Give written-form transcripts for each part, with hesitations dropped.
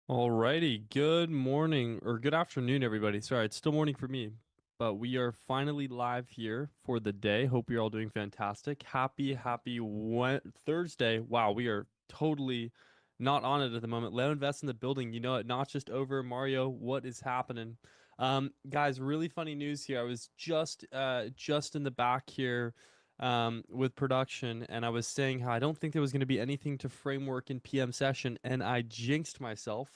Alrighty, good morning or good afternoon, everybody. Sorry, it's still morning for me, but we are finally live here for the day. Hope you're all doing fantastic. Happy Thursday. Wow, we are totally not on it at the moment. Leo Invest in the building. You know it, not just over. Mario, what is happening? Guys, really funny news here. I was just in the back here with production, and I was saying how I don't think there was going to be anything to framework in PM session, and I jinxed myself.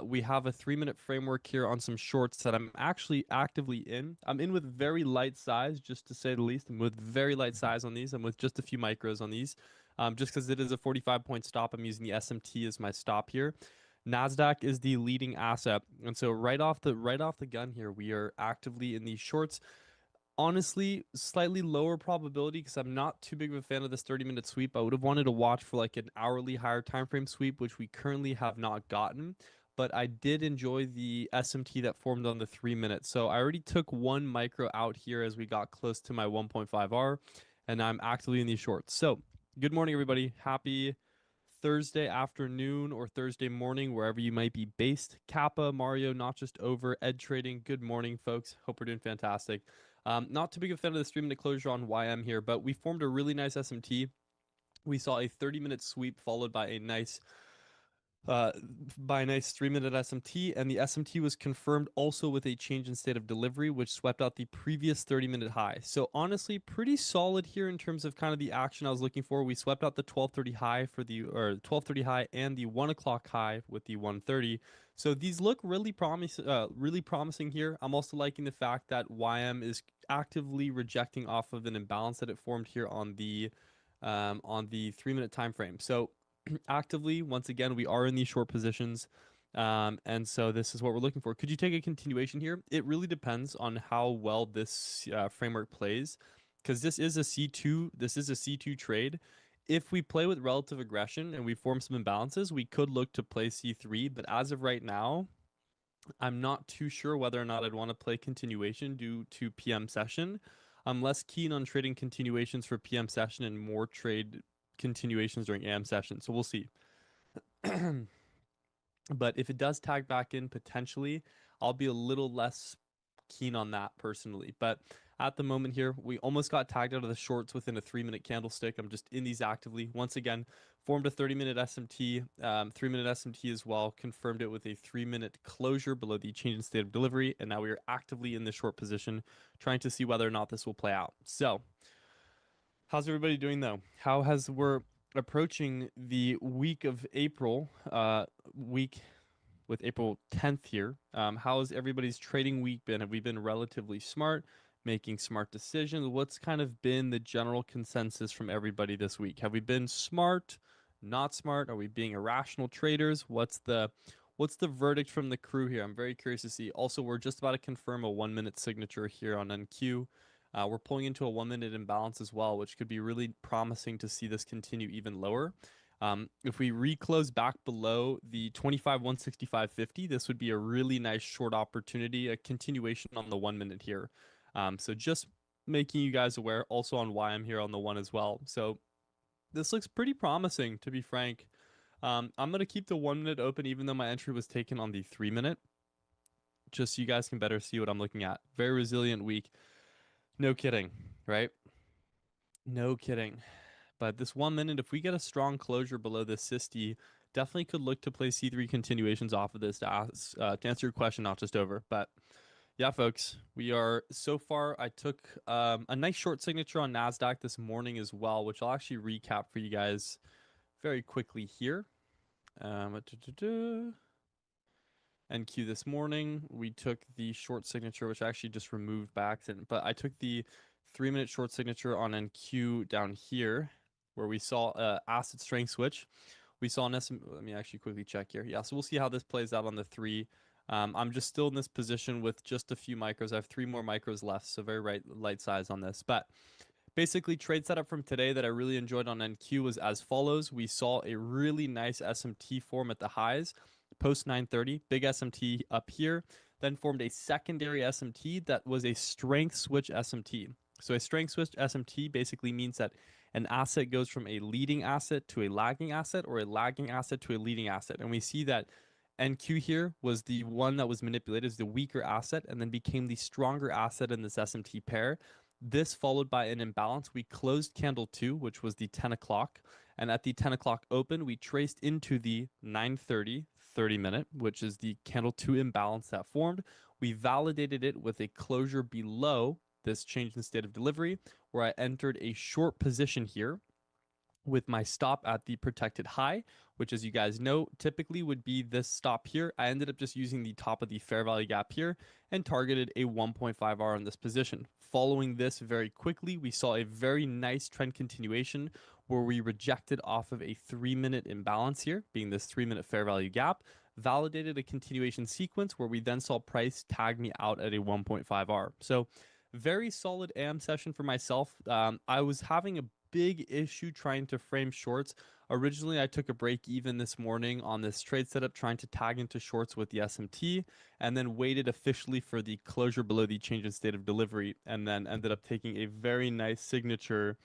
We have a 3 minute framework here on some shorts that I'm actually actively in. I'm in with very light size, just to say the least. I'm with very light size on these. I'm with just a few micros on these. Just because it is a 45-point stop, I'm using the SMT as my stop here. Nasdaq is the leading asset, and so right off the gun here, we are actively in these shorts. Honestly, slightly lower probability because I'm not too big of a fan of this 30-minute sweep. I would have wanted to watch for like an hourly higher time frame sweep, which we currently have not gotten. But I did enjoy the SMT that formed on the 3 minute. So I already took one micro out here as we got close to my 1.5R, and I'm actively in these shorts. So good morning, everybody. Happy Thursday afternoon or Thursday morning, wherever you might be based. Kappa, Mario, not just over, Ed Trading. Good morning, folks. Hope we're doing fantastic. Not too big of a fan of the 3 minute closure on YM here, but we formed a really nice SMT. We saw a 30-minute sweep followed uh, by a nice 3 minute SMT, and the SMT was confirmed also with a change in state of delivery, which swept out the previous 30-minute high. So honestly, pretty solid here in terms of kind of the action I was looking for. We swept out the 1230 high for the or 1230 high and the 1 o'clock high with the 130. So these look really promising here. I'm also liking the fact that YM is actively rejecting off of an imbalance that it formed here on the 3 minute time frame. So actively, once again, we are in these short positions. And so this is what we're looking for. Could you take a continuation here? It really depends on how well this framework plays, because this is a C2. This is a C2 trade. If we play with relative aggression and we form some imbalances, we could look to play C3. But as of right now, I'm not too sure whether or not I'd want to play continuation due to PM session. I'm less keen on trading continuations for PM session and more trade continuations during AM session. So we'll see. But if it does tag back in potentially, I'll be a little less keen on that personally. But at the moment here, we almost got tagged out of the shorts within a 3 minute candlestick. I'm just in these actively. Once again, formed a 30-minute SMT, 3 minute SMT as well, confirmed it with a 3 minute closure below the change in state of delivery. And now we are actively in the short position, trying to see whether or not this will play out. So, how's everybody doing though? We're approaching the week of April, week with April 10th here. How has everybody's trading week been? Have we been relatively smart, making smart decisions? What's kind of been the general consensus from everybody this week? Have we been smart, not smart? Are we being irrational traders? What's the verdict from the crew here? I'm very curious to see. Also, we're just about to confirm a 1 minute signature here on NQ. We're pulling into a 1 minute imbalance as well, which could be really promising to see this continue even lower. If we reclose back below the 25 165.50, this would be a really nice short opportunity, a continuation on the 1 minute here. So just making you guys aware also on why I'm here on the one as well. So this looks pretty promising, to be frank. I'm going to keep the 1 minute open, even though my entry was taken on the 3 minute, just so you guys can better see what I'm looking at. Very resilient week. No kidding, right? No kidding. But this 1 minute, if we get a strong closure below this 60, definitely could look to play C3 continuations off of this to answer your question, not just over. But yeah, folks, we are so far. I took a nice short signature on NASDAQ this morning as well, which I'll actually recap for you guys very quickly here. NQ this morning, we took the short signature, which I actually just removed back, but I took the 3 minute short signature on NQ down here, where we saw asset strength switch. We saw an SM. Let me actually quickly check here. Yeah, so we'll see how this plays out on the three. I'm just still in this position with just a few micros. I have 3 more micros left, so very light size on this. But basically, trade setup from today that I really enjoyed on NQ was as follows. We saw a really nice SMT form at the highs, post 930, big SMT up here, then formed a secondary SMT that was a strength switch SMT. So a strength switch SMT basically means that an asset goes from a leading asset to a lagging asset, or a lagging asset to a leading asset. And we see that NQ here was the one that was manipulated as the weaker asset and then became the stronger asset in this SMT pair. This followed by an imbalance. We closed candle 2, which was the 10 o'clock. And at the 10 o'clock open, we traced into the 9:30 30 minute, which is the candle 2 imbalance that formed. We validated it with a closure below this change in state of delivery, where I entered a short position here with my stop at the protected high, which, as you guys know, typically would be this stop here. I ended up just using the top of the fair value gap here and targeted a 1.5R on this position. Following this very quickly, we saw a very nice trend continuation where we rejected off of a 3 minute imbalance here, being this 3 minute fair value gap, validated a continuation sequence where we then saw price tag me out at a 1.5R. So very solid AM session for myself. I was having a big issue trying to frame shorts. Originally, I took a break even this morning on this trade setup, trying to tag into shorts with the SMT, and then waited officially for the closure below the change in state of delivery, and then ended up taking a very nice signature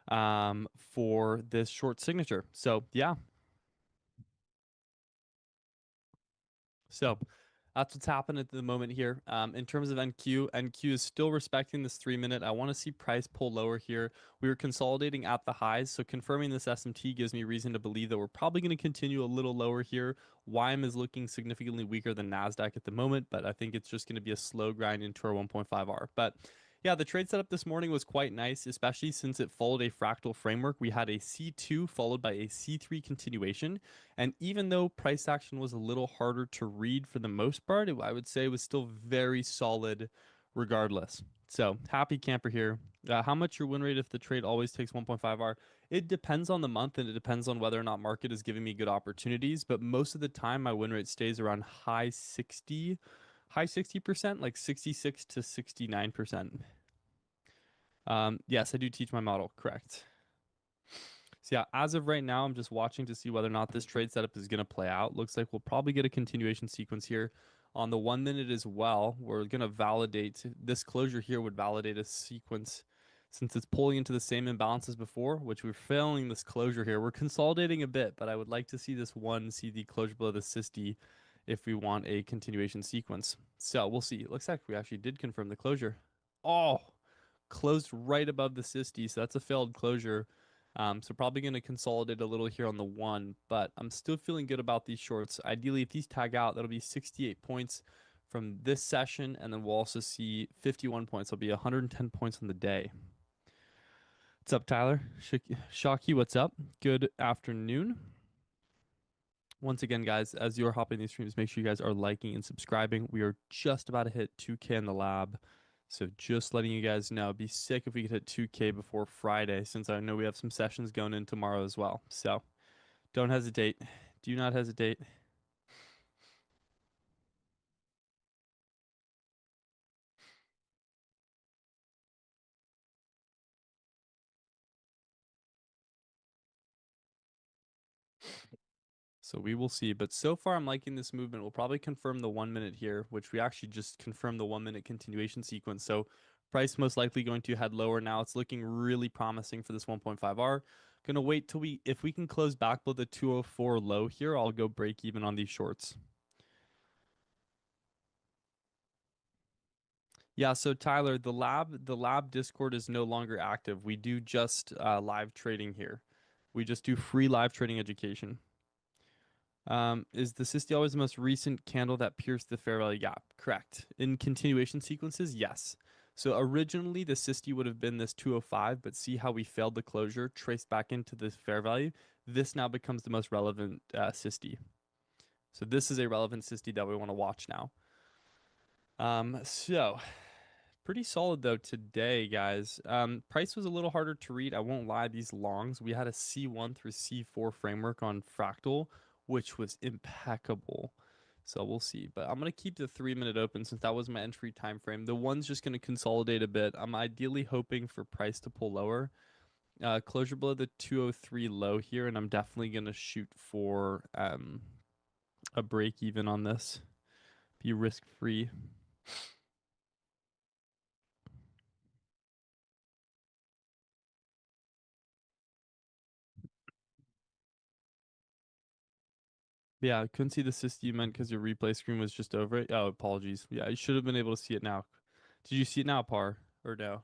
for this short signature. So yeah, so that's what's happened at the moment here. In terms of NQ, NQ is still respecting this 3 minute. I want to see price pull lower here. We were consolidating at the highs, so confirming this SMT gives me reason to believe that we're probably going to continue a little lower here. YM is looking significantly weaker than NASDAQ at the moment, but I think it's just going to be a slow grind into our 1.5R. But yeah, the trade setup this morning was quite nice, especially since it followed a fractal framework. We had a C2 followed by a C3 continuation. And even though price action was a little harder to read for the most part, I would say it was still very solid regardless. So happy camper here. How much your win rate if the trade always takes 1.5R? It depends on the month, and it depends on whether or not market is giving me good opportunities. But most of the time, my win rate stays around high 60%, like 66 to 69%. Yes, I do teach my model, correct. So yeah, as of right now, I'm just watching to see whether or not this trade setup is going to play out. Looks like we'll probably get a continuation sequence here on the 1 minute as well. We're going to validate this closure here would validate a sequence since it's pulling into the same imbalance as before, which we're failing this closure here. We're consolidating a bit, but I would like to see this one, see the closure below the 60 if we want a continuation sequence. So we'll see. It looks like we actually did confirm the closure. Oh, closed right above the 60, so that's a failed closure. So probably going to consolidate a little here on the one, but I'm still feeling good about these shorts. Ideally, if these tag out, that'll be 68 points from this session, and then we'll also see 51 points. It'll be 110 points on the day. What's up, Tyler? Shocky, what's up? Good afternoon. Once again, guys, as you're hopping these streams, make sure you guys are liking and subscribing. We are just about to hit 2K in the lab. So just letting you guys know, it'd be sick if we could hit 2K before Friday, since I know we have some sessions going in tomorrow as well. So don't hesitate. Do not hesitate. So we will see. But so far, I'm liking this movement. We'll probably confirm the 1 minute here, which we actually just confirmed the 1 minute continuation sequence. So price most likely going to head lower now. It's looking really promising for this 1.5R. Gonna wait till if we can close back below the 204 low here, I'll go break even on these shorts. Yeah, so Tyler, the lab Discord is no longer active. We do just live trading here. We just do free live trading education. Is the Sisti always the most recent candle that pierced the fair value gap? Correct. In continuation sequences, yes. So originally the Sisti would have been this 205, but see how we failed the closure, traced back into the fair value. This now becomes the most relevant Sisti. So this is a relevant Sisti that we want to watch now. So pretty solid though today, guys. Price was a little harder to read. I won't lie, these longs, we had a C1 through C4 framework on Fractal, which was impeccable. So we'll see. But I'm gonna keep the 3 minute open since that was my entry time frame. The one's just gonna consolidate a bit. I'm ideally hoping for price to pull lower. Closure below the 203 low here, and I'm definitely gonna shoot for a break even on this. Be risk free. Yeah, I couldn't see the assist you meant because your replay screen was just over it. Oh, apologies. Yeah, you should have been able to see it now. Did you see it now, Par? Or no?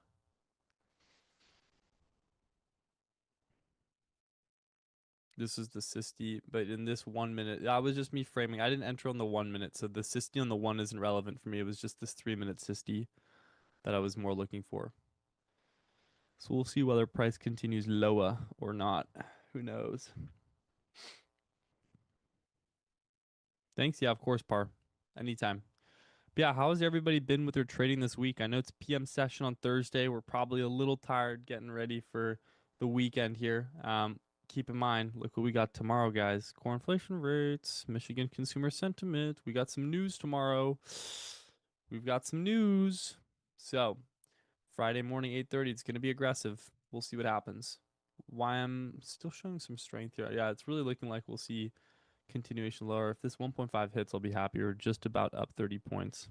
This is the Sisti, but in this 1 minute, that was just me framing. I didn't enter on the 1 minute, so the Sisti on the one isn't relevant for me. It was just this 3 minute Sisti that I was more looking for. So we'll see whether price continues lower or not. Who knows? Thanks. Yeah, of course, Par. Anytime. But yeah, how has everybody been with their trading this week? I know it's PM session on Thursday. We're probably a little tired getting ready for the weekend here. Keep in mind, look what we got tomorrow, guys. Core inflation rates, Michigan consumer sentiment. We got some news tomorrow. We've got some news. So Friday morning, 8:30. It's gonna be aggressive. We'll see what happens. Why I'm still showing some strength here. Yeah, it's really looking like we'll see continuation lower. If this 1.5 hits, I'll be happy. We're just about up 30 points.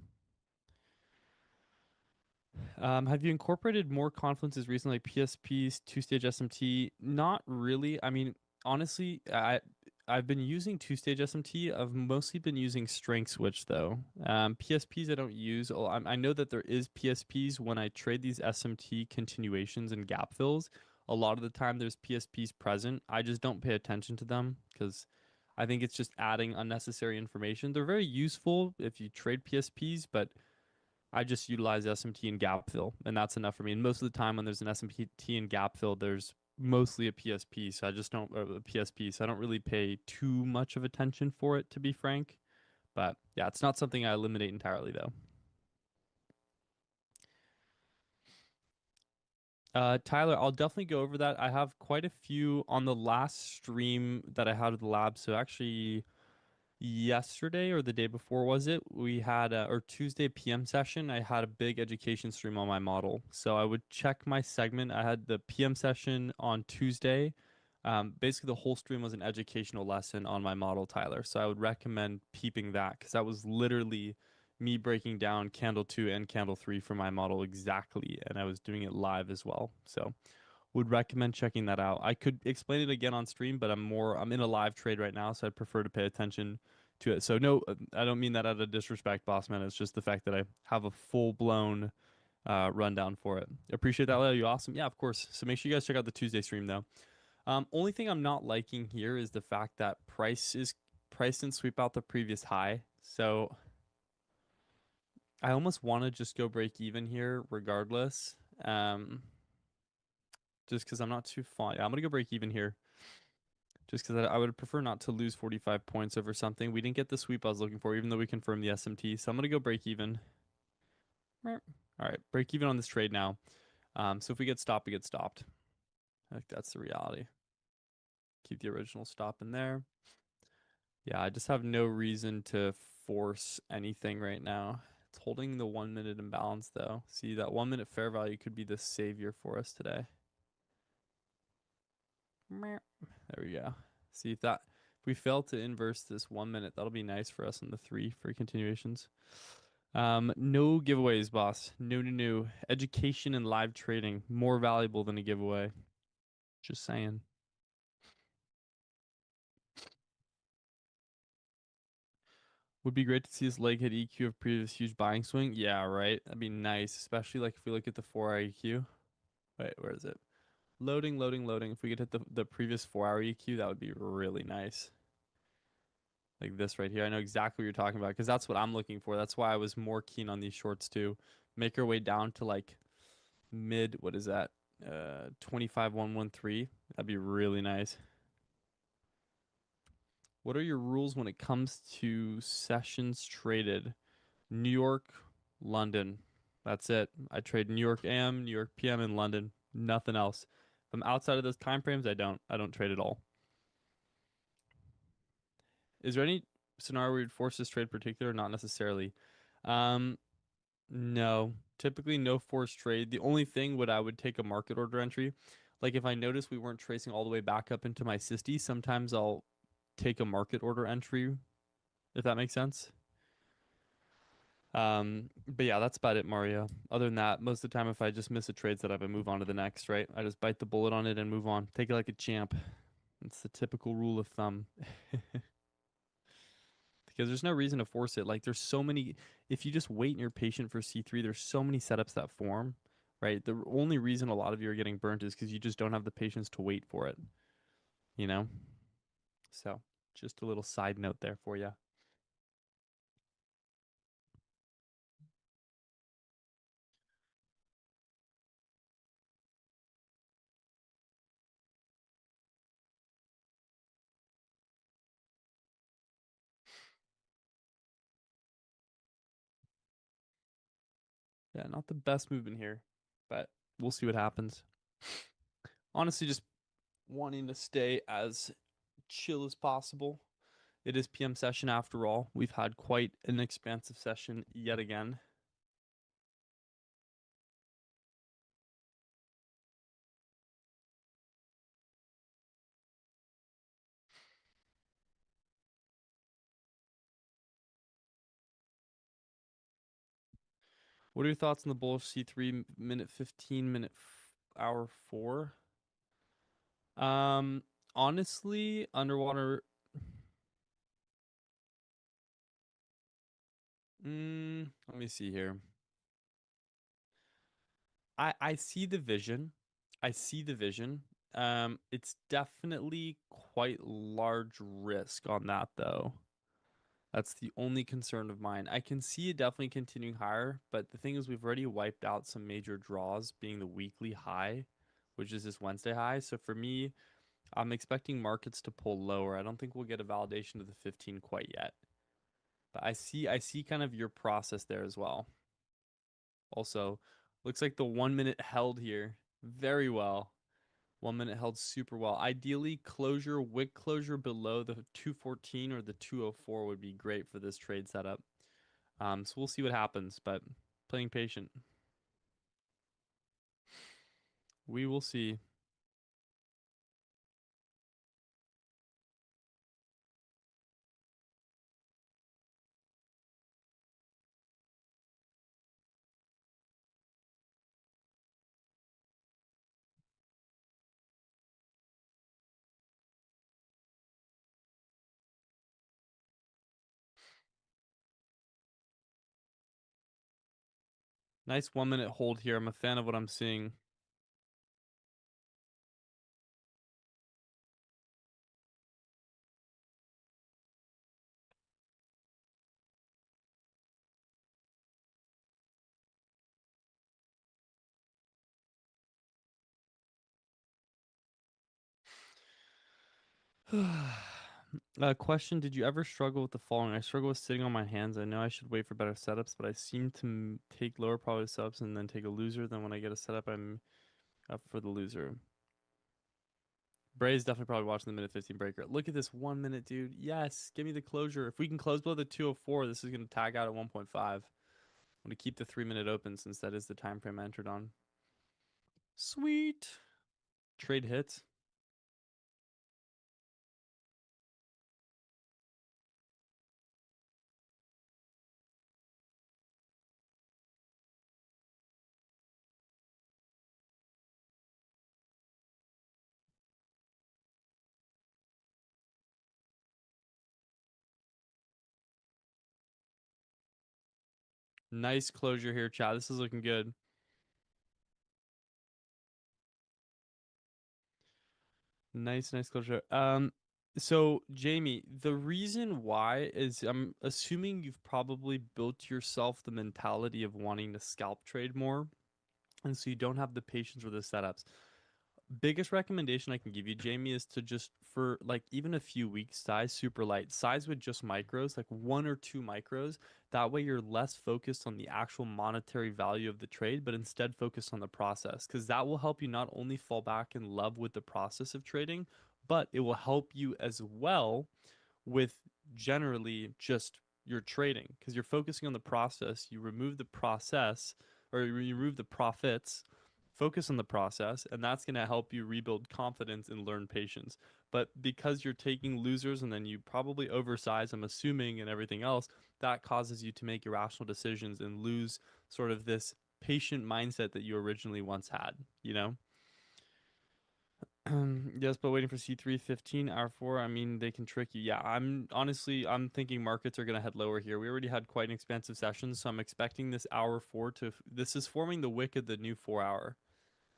Have you incorporated more confluences recently, like PSPs, two-stage SMT? Not really. I mean, honestly, I've been using two-stage SMT. I've mostly been using strength switch though. PSPs I don't use. Oh, I know that there is PSPs when I trade these SMT continuations and gap fills. A lot of the time there's PSPs present. I just don't pay attention to them because I think it's just adding unnecessary information. They're very useful if you trade PSPs, but I just utilize SMT and gap fill, and that's enough for me. And most of the time, when there's an SMT and gap fill, there's mostly a PSP, so I just don't a PSP, so I don't really pay too much of attention for it, to be frank. But yeah, it's not something I eliminate entirely, though. Tyler, I'll definitely go over that. I have quite a few on the last stream that I had of the lab. So actually, yesterday or the day before was it, we had or Tuesday PM session, I had a big education stream on my model. So I would check my segment. I had the PM session on Tuesday. Basically the whole stream was an educational lesson on my model, Tyler. So I would recommend peeping that because that was literally me breaking down candle 2 and candle 3 for my model exactly, and I was doing it live as well. So would recommend checking that out. I could explain it again on stream, but I'm in a live trade right now, so I'd prefer to pay attention to it. So no, I don't mean that out of disrespect, boss man. It's just the fact that I have a full blown rundown for it. Appreciate that, Leo. You awesome. Yeah, of course. So make sure you guys check out the Tuesday stream though. Only thing I'm not liking here is the fact that price didn't sweep out the previous high. So I almost want to just go break even here regardless. Just because I'm not too fond. Yeah, I'm gonna go break even here. Just because I would prefer not to lose 45 points over something. We didn't get the sweep I was looking for, even though we confirmed the SMT. So I'm gonna go break even. All right, break even on this trade now. So if we get stopped, we get stopped. I think that's the reality. Keep the original stop in there. Yeah, I just have no reason to force anything right now. It's holding the 1 minute imbalance though. See, that 1 minute fair value could be the savior for us today. There we go. See if that If we fail to inverse this 1 minute, that'll be nice for us in the three for continuations. No giveaways, boss. No, no, no. Education and live trading more valuable than a giveaway. Just saying. Would be great to see this leg hit EQ of previous huge buying swing. Yeah, right. That'd be nice, especially like if we look at the 4-hour EQ. Wait, where is it? Loading, loading, loading. If we could hit the previous 4-hour EQ, that would be really nice. Like this right here. I know exactly what you're talking about because that's what I'm looking for. That's why I was more keen on these shorts too. Make our way down to like mid, what is that? 25113. That'd be really nice. What are your rules when it comes to sessions traded? New York, London. That's it. I trade New York AM, New York PM, and London. Nothing else. If I'm outside of those time frames, I don't. I don't trade at all. Is there any scenario where you'd force this trade particular? Not necessarily. Um, no. Typically no forced trade. The only thing would I would take a market order entry. Like if I notice we weren't tracing all the way back up into my 60, sometimes I'll take a market order entry, if that makes sense. But yeah, that's about it, Mario. Other than that, most of the time, if I just miss a trade setup, I move on to the next, right? I just bite the bullet on it and move on. Take it like a champ. It's the typical rule of thumb. Because there's no reason to force it. Like, there's so many. If you just wait and you're patient for C3, there's so many setups that form, right? The only reason a lot of you are getting burnt is because you just don't have the patience to wait for it, you know? So, just a little side note there for you. Yeah, not the best movement here, but we'll see what happens. Honestly, just wanting to stay as chill as possible. It is PM session after all. We've had quite an expansive session yet again. What are your thoughts on the bullish C3 minute 15 minute hour 4? Um honestly, underwater let me see here. I see the vision. I see the vision. It's definitely quite large risk on that though. That's the only concern of mine. I can see it definitely continuing higher, but the thing is, we've already wiped out some major draws, being the weekly high, which is this Wednesday high. So for me, I'm expecting markets to pull lower. I don't think we'll get a validation of the 15 quite yet. But I see kind of your process there as well. Also, looks like the 1 minute held here very well. 1 minute held super well. Ideally, closure, wick closure below the 214 or the 204 would be great for this trade setup. So we'll see what happens, but playing patient. We will see. Nice 1 minute hold here. I'm a fan of what I'm seeing. Question: did you ever struggle with the following? I struggle with sitting on my hands. I know I should wait for better setups, but I seem to take lower probability setups and then take a loser. Then when I get a setup, I'm up for the loser. Bray's definitely probably watching the minute 15 breaker. Look at this 1 minute, dude. Yes, give me the closure. If we can close below the 204, this is going to tag out at 1.5. I'm going to keep the 3 minute open since that is the time frame I entered on. Sweet. Trade hits. Nice closure here, chat. This is looking good. Nice closure. So Jamie, the reason why is I'm assuming you've probably built yourself the mentality of wanting to scalp trade more, and so you don't have the patience for the setups. Biggest recommendation I can give you, Jamie, is to just for like even a few weeks size super light. Size with just micros, like one or two micros. That way you're less focused on the actual monetary value of the trade, but instead focus on the process. Because that will help you not only fall back in love with the process of trading, but it will help you as well with generally just your trading. Because you're focusing on the process, you remove the process or you remove the profits, focus on the process, and that's going to help you rebuild confidence and learn patience. But because you're taking losers and then you probably oversize, I'm assuming, and everything else, that causes you to make irrational decisions and lose sort of this patient mindset that you originally once had, you know? Yes, but waiting for C3 15 hour 4. I mean, they can trick you. Yeah, I'm honestly, I'm thinking markets are going to head lower here. We already had quite an expansive session, so I'm expecting this hour 4 to, this is forming the wick of the new 4 hour.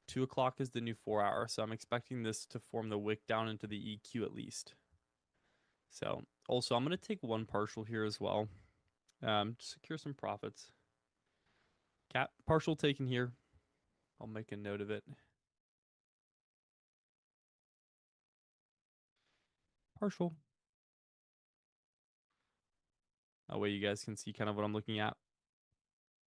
2 o'clock is the new 4 hour, so I'm expecting this to form the wick down into the EQ at least. So also, I'm going to take one partial here as well. To secure some profits. Cap partial taken here. I'll make a note of it. Partial. That way you guys can see kind of what I'm looking at.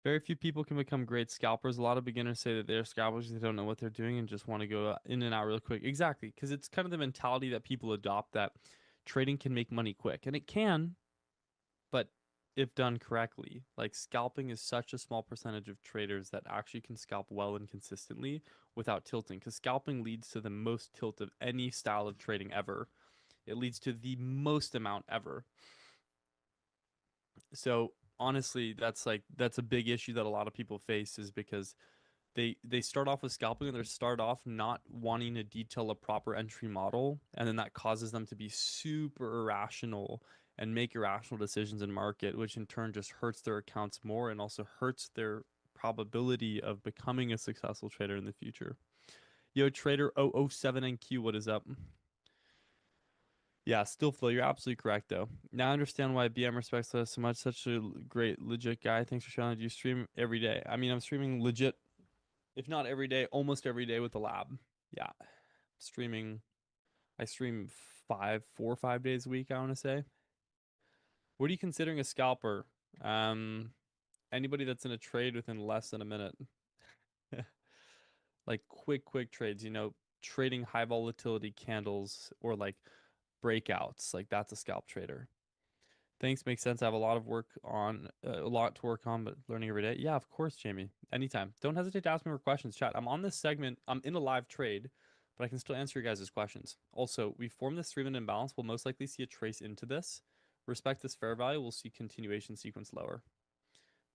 Very few people can become great scalpers. A lot of beginners say that they're scalpers, they don't know what they're doing and just want to go in and out real quick. Exactly, because it's kind of the mentality that people adopt that trading can make money quick. And it can, but if done correctly, like scalping is such a small percentage of traders that actually can scalp well and consistently without tilting. Because scalping leads to the most tilt of any style of trading ever. It leads to the most amount ever. So honestly, that's a big issue that a lot of people face is because they start off with scalping and they start off not wanting to detail a proper entry model, and then that causes them to be super irrational and make irrational decisions in market, which in turn just hurts their accounts more and also hurts their probability of becoming a successful trader in the future. Yo, trader 007NQ, what is up? Yeah, still Phil, you're absolutely correct though. Now I understand why BM respects us so much. Such a great, legit guy. Thanks for showing. Do you stream every day? I mean, I'm streaming legit, if not every day, almost every day with the lab. Yeah, streaming. I stream 4 or 5 days a week. I want to say. What are you considering a scalper? Um, Anybody that's in a trade within less than a minute, like quick trades. Trading high volatility candles or like breakouts. Like that's a scalp trader. Thanks, makes sense. I have a lot to work on, but learning every day. Yeah, of course, Jamie. Anytime. Don't hesitate to ask me more questions, chat. I'm on this segment. I'm in a live trade, but I can still answer your guys' questions. Also, we formed this 3-minute imbalance. We'll most likely see a trace into this. Respect this fair value. We'll see continuation sequence lower.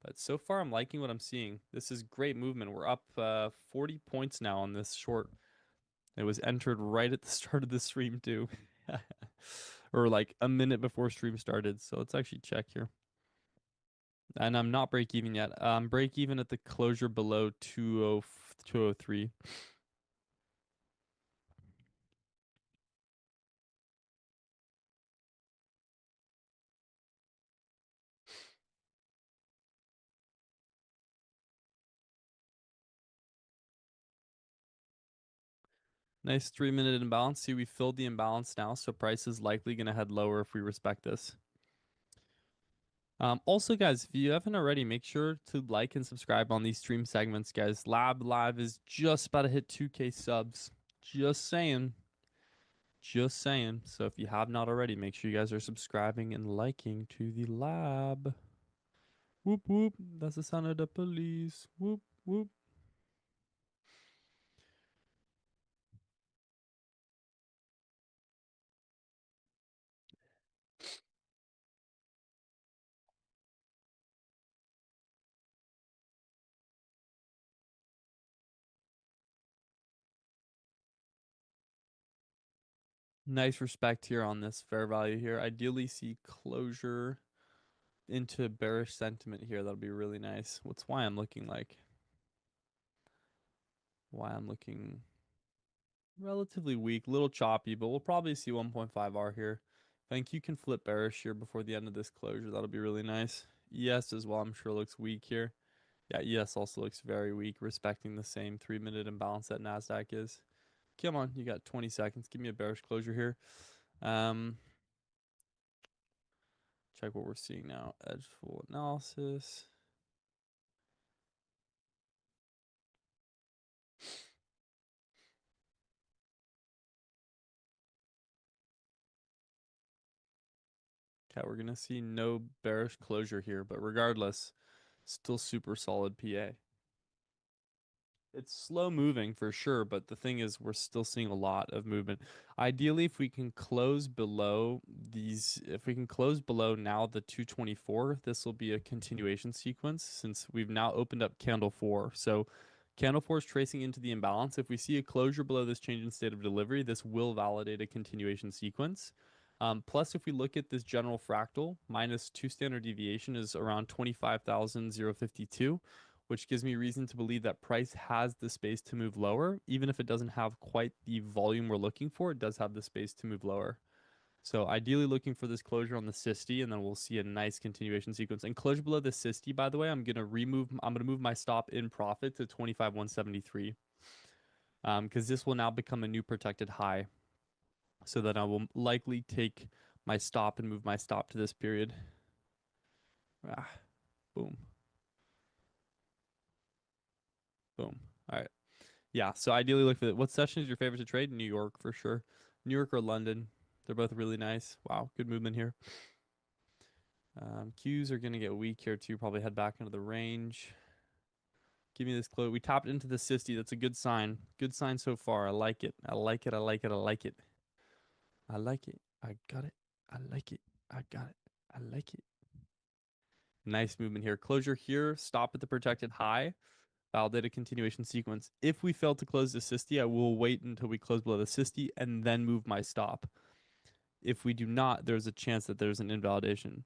But so far, I'm liking what I'm seeing. This is great movement. We're up 40 points now on this short. It was entered right at the start of the stream, too. Or like a minute before stream started. So let's actually check here. And I'm not break even yet. Break even at the closure below 203. Nice 3-minute imbalance. See, we filled the imbalance now, so price is likely going to head lower if we respect this. Also, guys, if you haven't already, make sure to like and subscribe on these stream segments, guys. Lab Live is just about to hit 2K subs. Just saying. Just saying. So if you have not already, make sure you guys are subscribing and liking to the lab. Whoop whoop. That's the sound of the police. Whoop whoop. Nice respect here on this fair value here. Ideally see closure into bearish sentiment here, that'll be really nice. What's why I'm looking like why I'm looking relatively weak, little choppy, but we'll probably see 1.5R here. I think you can flip bearish here before the end of this closure. That'll be really nice. ES as well, I'm sure looks weak here. Yeah, ES also looks very weak, respecting the same 3-minute imbalance that NASDAQ is. Come on, you got 20 seconds. Give me a bearish closure here. Check what we're seeing now. Edge full analysis. Okay, we're gonna see no bearish closure here, but regardless, still super solid PA. It's slow moving for sure, but the thing is we're still seeing a lot of movement. Ideally, if we can close below if we can close below now the 224, this will be a continuation sequence since we've now opened up candle 4. So candle 4 is tracing into the imbalance. If we see a closure below this change in state of delivery, this will validate a continuation sequence. Plus, if we look at this general fractal, minus 2 standard deviation is around 25,052, which gives me reason to believe that price has the space to move lower. Even if it doesn't have quite the volume we're looking for, it does have the space to move lower. So ideally looking for this closure on the 60, and then we'll see a nice continuation sequence. And closure below the 60, by the way, I'm gonna move my stop in profit to 25,173. Because this will now become a new protected high. So that I will likely take my stop and move my stop to this period. Ah, boom. Boom. All right. Yeah, so ideally look for that. What session is your favorite to trade? New York for sure. New York or London. They're both really nice. Wow, good movement here. Qs are going to get weak here too. Probably head back into the range. Give me this close. We tapped into the 60. That's a good sign. Good sign so far. I like it. I like it. I like it. I like it. I like it. I got it. I like it. I got it. I like it. Nice movement here. Closure here. Stop at the protected high. Validate a continuation sequence. If we fail to close the 60, I will wait until we close below the 60 and then move my stop. If we do not, there's a chance that there's an invalidation.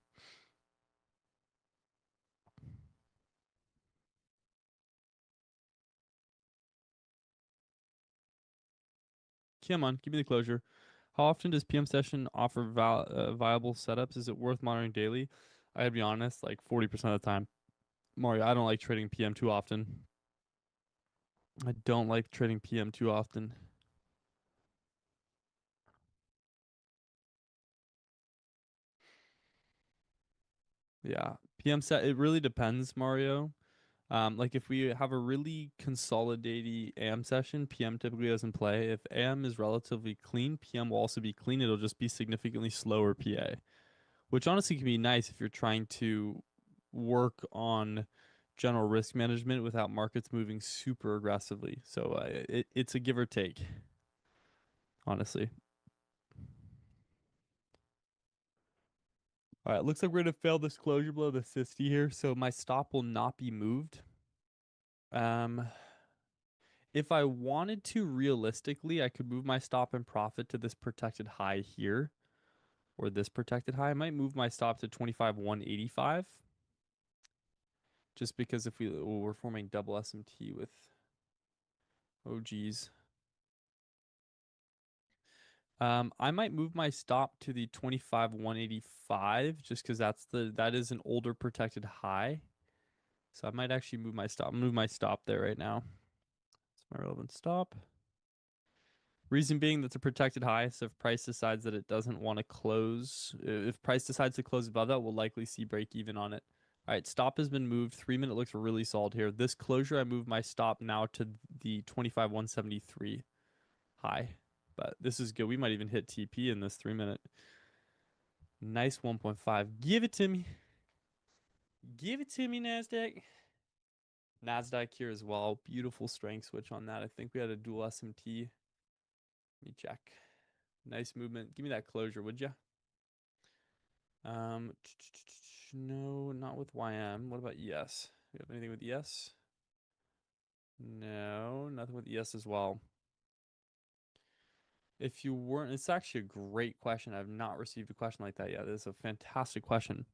Come on, give me the closure. How often does PM session offer viable setups? Is it worth monitoring daily? I gotta be honest, like 40% of the time. Mario, I don't like trading PM too often. I don't like trading PM too often. Yeah. PM set, it really depends, Mario. Like if we have a really consolidating AM session, PM typically doesn't play. If AM is relatively clean, PM will also be clean. It'll just be significantly slower PA, which honestly can be nice if you're trying to work on general risk management without markets moving super aggressively. So it's a give or take, honestly. All right, looks like we're gonna fail this closure below the 60 here, so my stop will not be moved. Um, if I wanted to realistically, I could move my stop and profit to this protected high here, or this protected high. I might move my stop to 25,185, just because if we're forming double SMT with, oh geez. I might move my stop to the 25,185 just because that is an older protected high. So I might actually move my stop there right now. It's my relevant stop. Reason being that's a protected high, so if price decides that it doesn't want to close, if price decides to close above that, we'll likely see break even on it. All right, stop has been moved. 3-minute looks really solid here. This closure, I move my stop now to the 25,173 high. But this is good. We might even hit TP in this 3-minute. Nice 1.5. Give it to me. Give it to me, NASDAQ. NASDAQ here as well. Beautiful strength switch on that. I think we had a dual SMT. Let me check. Nice movement. Give me that closure, would you? No, not with YM. What about ES? We have anything with ES? No, nothing with ES as well. If you weren't, it's actually a great question. I've not received a question like that yet. This is a fantastic question.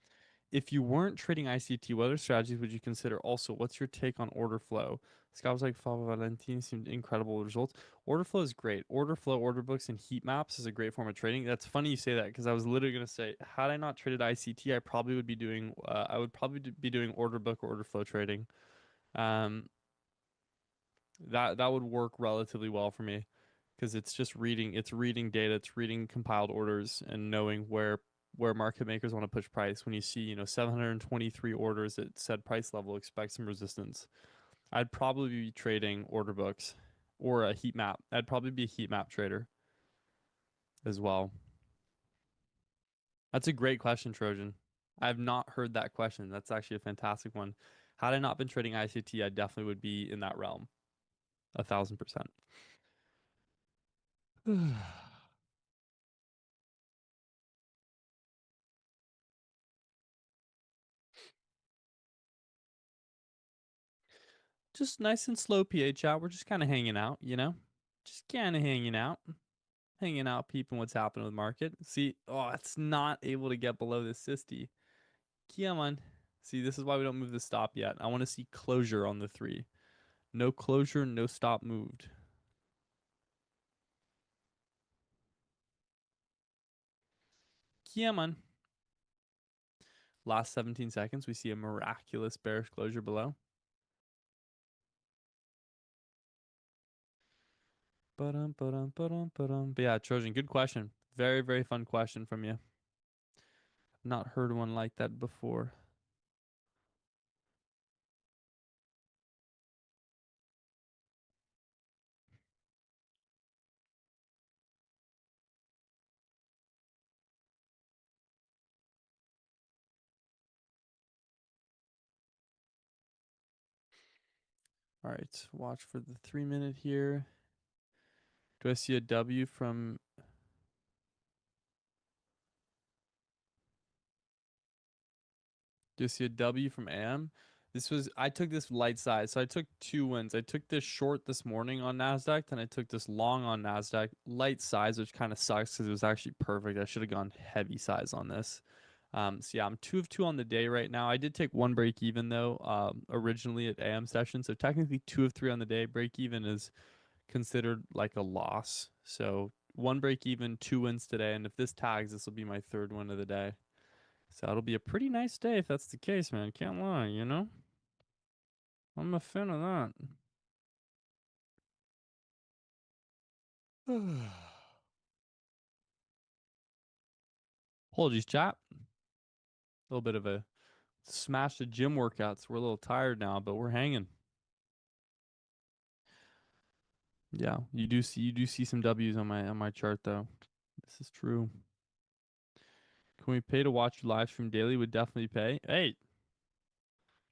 If you weren't trading ICT, what other strategies would you consider? Also, what's your take on order flow? Scott was like, Fava Valentin seemed incredible results. Order flow is great. Order flow, order books, and heat maps is a great form of trading. That's funny you say that because I was literally going to say, had I not traded ICT, I probably would be doing, I would probably be doing order book or order flow trading. Um, that would work relatively well for me because it's just reading data, it's reading compiled orders and knowing where market makers want to push price. When you see, 723 orders at said price level, expect some resistance. I'd probably be trading order books or a heat map. I'd probably be a heat map trader as well. That's a great question, Trojan. I've not heard that question. That's actually a fantastic one. Had I not been trading ICT, I definitely would be in that realm. 1,000%. Just nice and slow PH out. We're just kind of hanging out, Just kind of hanging out, peeping what's happening with the market. See, oh, it's not able to get below this 60. Come on. See, this is why we don't move the stop yet. I want to see closure on the 3. No closure, no stop moved. Come on. Last 17 seconds, we see a miraculous bearish closure below. But yeah, Trojan, good question. Very, very fun question from you. Not heard one like that before. All right, watch for the 3 minute here. Do I see a W from? Do you see a W from AM? I took this light size. So I took 2 wins. I took this short this morning on NASDAQ, then I took this long on NASDAQ. Light size, which kind of sucks because it was actually perfect. I should have gone heavy size on this. So yeah, I'm 2 of 2 on the day right now. I did take one break even though, originally at AM session. So technically 2 of 3 on the day. Break even is considered like a loss. So one break even, 2 wins today. And if this tags, this will be my third win of the day. So it'll be a pretty nice day if that's the case, man. Can't lie. I'm a fan of that. Apologies, chat. A little bit of a smash the gym workouts. We're a little tired now, but we're hanging. Yeah, you do see some W's on my chart though. This is true. Can we pay to watch your live stream daily? Would definitely pay. Hey,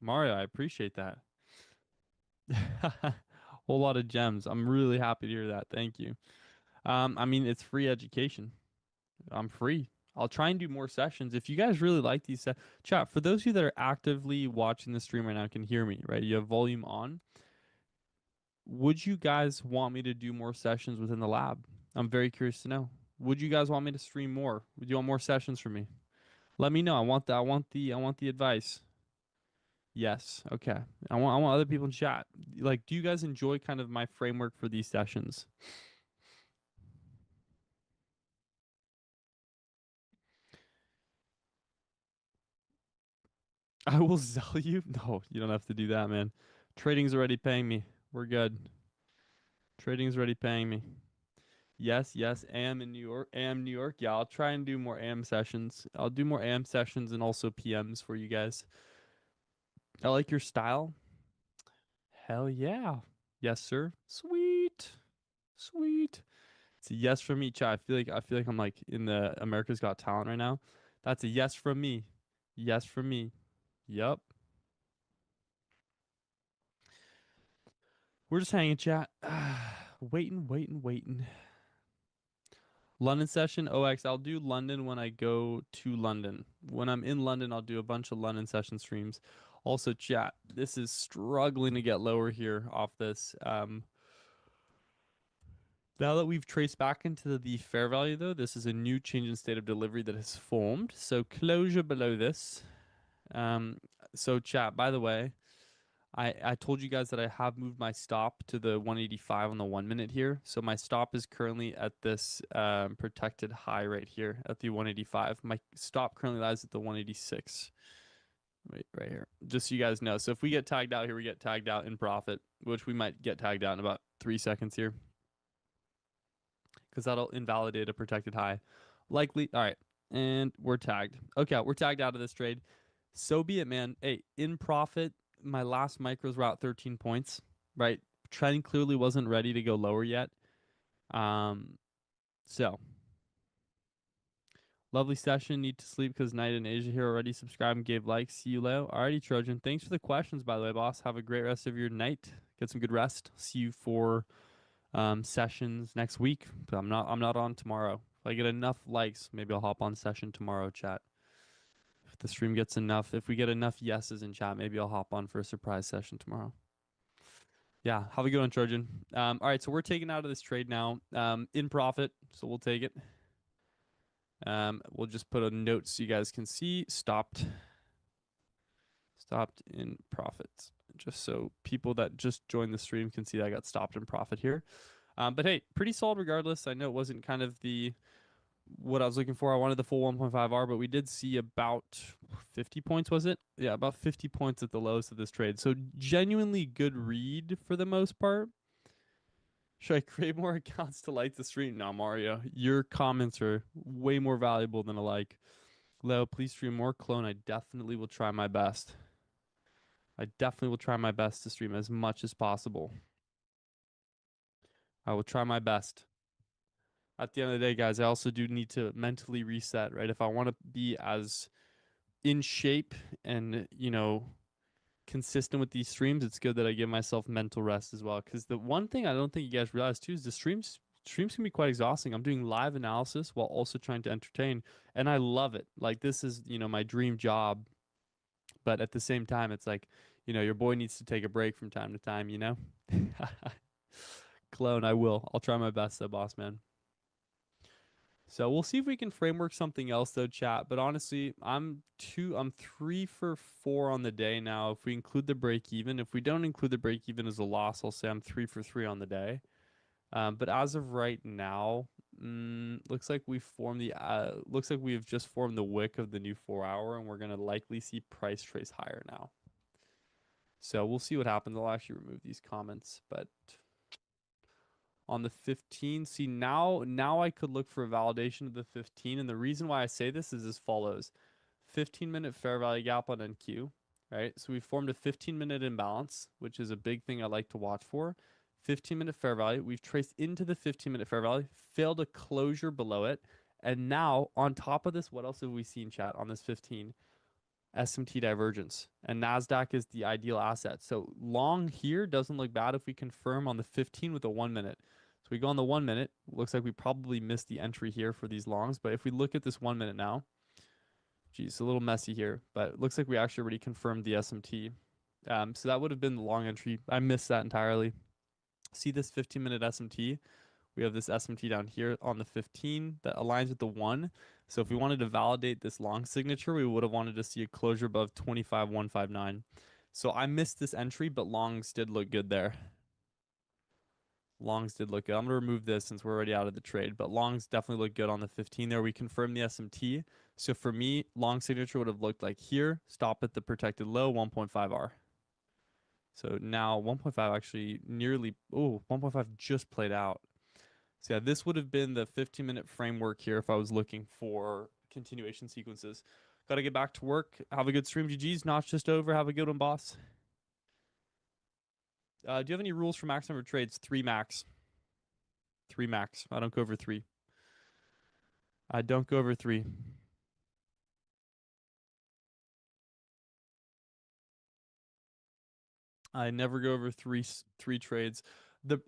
Mario, I appreciate that. Whole lot of gems. I'm really happy to hear that. Thank you. I mean, it's free education. I'm free. I'll try and do more sessions. If you guys really like these, chat, for those of you that are actively watching the stream right now, can hear me, right? You have volume on. Would you guys want me to do more sessions within the lab? I'm very curious to know. Would you guys want me to stream more? Would you want more sessions from me? Let me know. I want the advice. Yes. Okay. I want other people in chat. Like, do you guys enjoy kind of my framework for these sessions? I will sell you. No, you don't have to do that, man. Trading's already paying me. We're good. Trading's already paying me. Yes, yes. AM in New York. AM New York. Yeah, I'll try and do more AM sessions. I'll do more AM sessions and also PMs for you guys. I like your style. Hell yeah. Yes, sir. Sweet. Sweet. It's a yes from me, chat. I feel like I'm like in the America's Got Talent right now. That's a yes from me. Yes from me. Yup. We're just hanging, chat. Waiting, waiting, waiting. London session, OX. I'll do London when I go to London. When I'm in London, I'll do a bunch of London session streams. Also, chat. This is struggling to get lower here off this. Now that we've traced back into the fair value, though, this is a new change in state of delivery that has formed. So closure below this. Um, so chat, by the way, I told you guys that I have moved my stop to the 185 on the 1 minute here. So my stop is currently at this protected high right here at the 185. My stop currently lies at the 186. Right here. Just so you guys know. So if we get tagged out here, we get tagged out in profit, which we might get tagged out in about 3 seconds here because that'll invalidate a protected high. Likely. All right. And we're tagged. Okay, we're tagged out of this trade. So be it, man. Hey, in profit, my last micros were out 13 points, right? Trend clearly wasn't ready to go lower yet. Um, so lovely session. Need to sleep because Night in Asia here already subscribed and gave likes. See you, Leo. Alrighty, Trojan. Thanks for the questions, by the way, boss. Have a great rest of your night. Get some good rest. See you for sessions next week. But I'm not on tomorrow. If I get enough likes, maybe I'll hop on session tomorrow, chat. If the stream gets enough, if we get enough yeses in chat, maybe I'll hop on for a surprise session tomorrow. Yeah, have a good one, Trojan. All right, so we're taking out of this trade now. In profit, so we'll take it. We'll just put a note so you guys can see. Stopped in profit. Just so people that just joined the stream can see that I got stopped in profit here. But hey, pretty solid regardless. I know it wasn't kind of the what I was looking for. I wanted the full 1.5R, but we did see about 50 points, was it? Yeah, about 50 points at the lowest of this trade. So genuinely good read for the most part. Should I create more accounts to like the stream? No, Mario. Your comments are way more valuable than a like. Leo, please stream more. Clone, I definitely will try my best. I definitely will try my best to stream as much as possible. I will try my best. At the end of the day, guys, I also do need to mentally reset, right? If I want to be as in shape and, consistent with these streams, it's good that I give myself mental rest as well. Because the one thing I don't think you guys realize too is the streams can be quite exhausting. I'm doing live analysis while also trying to entertain, and I love it. Like this is my dream job, but at the same time, it's like your boy needs to take a break from time to time. Clone, I will. I'll try my best, though, boss man. So we'll see if we can framework something else though, chat. But honestly, I'm 3 for 4 on the day now. If we include the break even, if we don't include the break even as a loss, I'll say I'm 3 for 3 on the day. But as of right now, looks like we've just formed the wick of the new 4 hour, and we're gonna likely see price trace higher now. So we'll see what happens. I'll actually remove these comments, but on the 15. See, now I could look for a validation of the 15, and the reason why I say this is as follows: 15-minute fair value gap on NQ, right? So we formed a 15-minute imbalance, which is a big thing I like to watch for. 15-minute fair value. We've traced into the 15-minute fair value, failed a closure below it, and now on top of this, what else have we seen, chat, on this 15? SMT divergence, and Nasdaq is the ideal asset. So long here doesn't look bad if we confirm on the 15 with a 1 minute. So we go on the 1 minute. Looks like we probably missed the entry here for these longs, but if we look at this 1 minute now, geez, a little messy here, but it looks like we actually already confirmed the SMT. So that would have been the long entry. I missed that entirely. See this 15-minute SMT? We have this SMT down here on the 15 that aligns with the 1. So if we wanted to validate this long signature, we would have wanted to see a closure above 25,159. So I missed this entry, but longs did look good there. Longs did look good. I'm going to remove this since we're already out of the trade, but longs definitely look good on the 15 there. We confirmed the SMT. So for me, long signature would have looked like here, stop at the protected low, 1.5R. So now 1.5 actually nearly, 1.5 just played out. So yeah, this would have been the 15-minute framework here if I was looking for continuation sequences. Got to get back to work. Have a good stream, GG's. Notch just over. Have a good one, boss. Do you have any rules for max number of trades? 3 max. 3 max. I don't go over 3. I don't go over 3. I never go over three trades.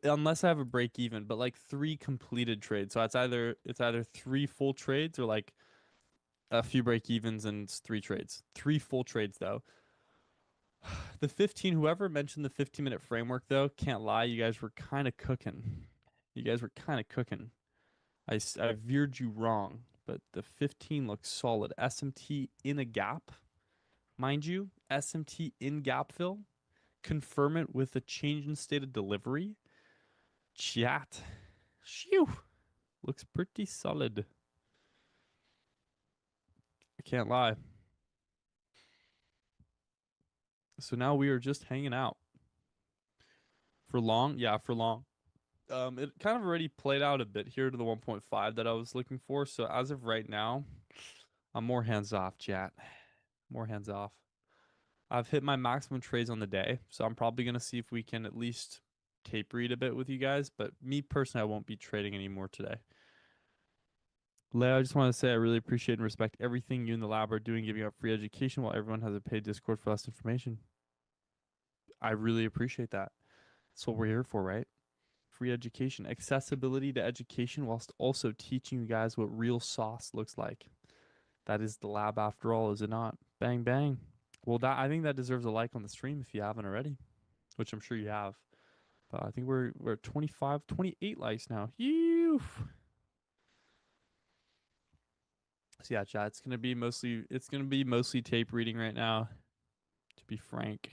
Unless I have a break even, but like 3 completed trades. So it's either 3 full trades or like a few break evens and 3 trades. 3 full trades though. The 15, whoever mentioned the 15-minute framework, though, can't lie, you guys were kind of cooking. You guys were kind of cooking. I veered you wrong, but the 15 looks solid. SMT in a gap. Mind you, SMT in gap fill. Confirm it with a change in state of delivery. Chat. Phew. Looks pretty solid. I can't lie. So now we are just hanging out for long. Yeah, for long. It kind of already played out a bit here to the 1.5 that I was looking for. So as of right now, I'm more hands off, chat. More hands off. I've hit my maximum trades on the day, so I'm probably gonna see if we can at least tape read a bit with you guys. But me personally, I won't be trading anymore today. Leia, I just want to say I really appreciate and respect everything you and the lab are doing, giving out free education while everyone has a paid Discord for less information. I really appreciate that. That's what we're here for, right? Free education, accessibility to education, whilst also teaching you guys what real sauce looks like. That is the lab after all, is it not? Bang bang. Well, that I think that deserves a like on the stream if you haven't already, which I'm sure you have. But I think we're at 25, 28 likes now. Phew. So yeah, chat. It's gonna be mostly tape reading right now, to be frank.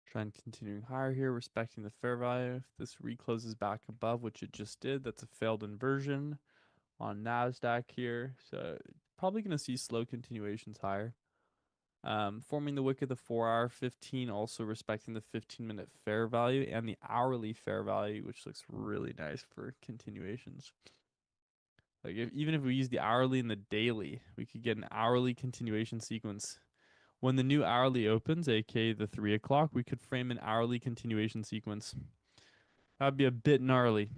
Trend continuing higher here, respecting the fair value. If this recloses back above, which it just did, that's a failed inversion on NASDAQ here. So probably going to see slow continuations higher. Forming the wick of the 4-hour 15, also respecting the 15-minute fair value and the hourly fair value, which looks really nice for continuations. Like even if we use the hourly and the daily, we could get an hourly continuation sequence. When the new hourly opens, aka the 3 o'clock, we could frame an hourly continuation sequence. That'd be a bit gnarly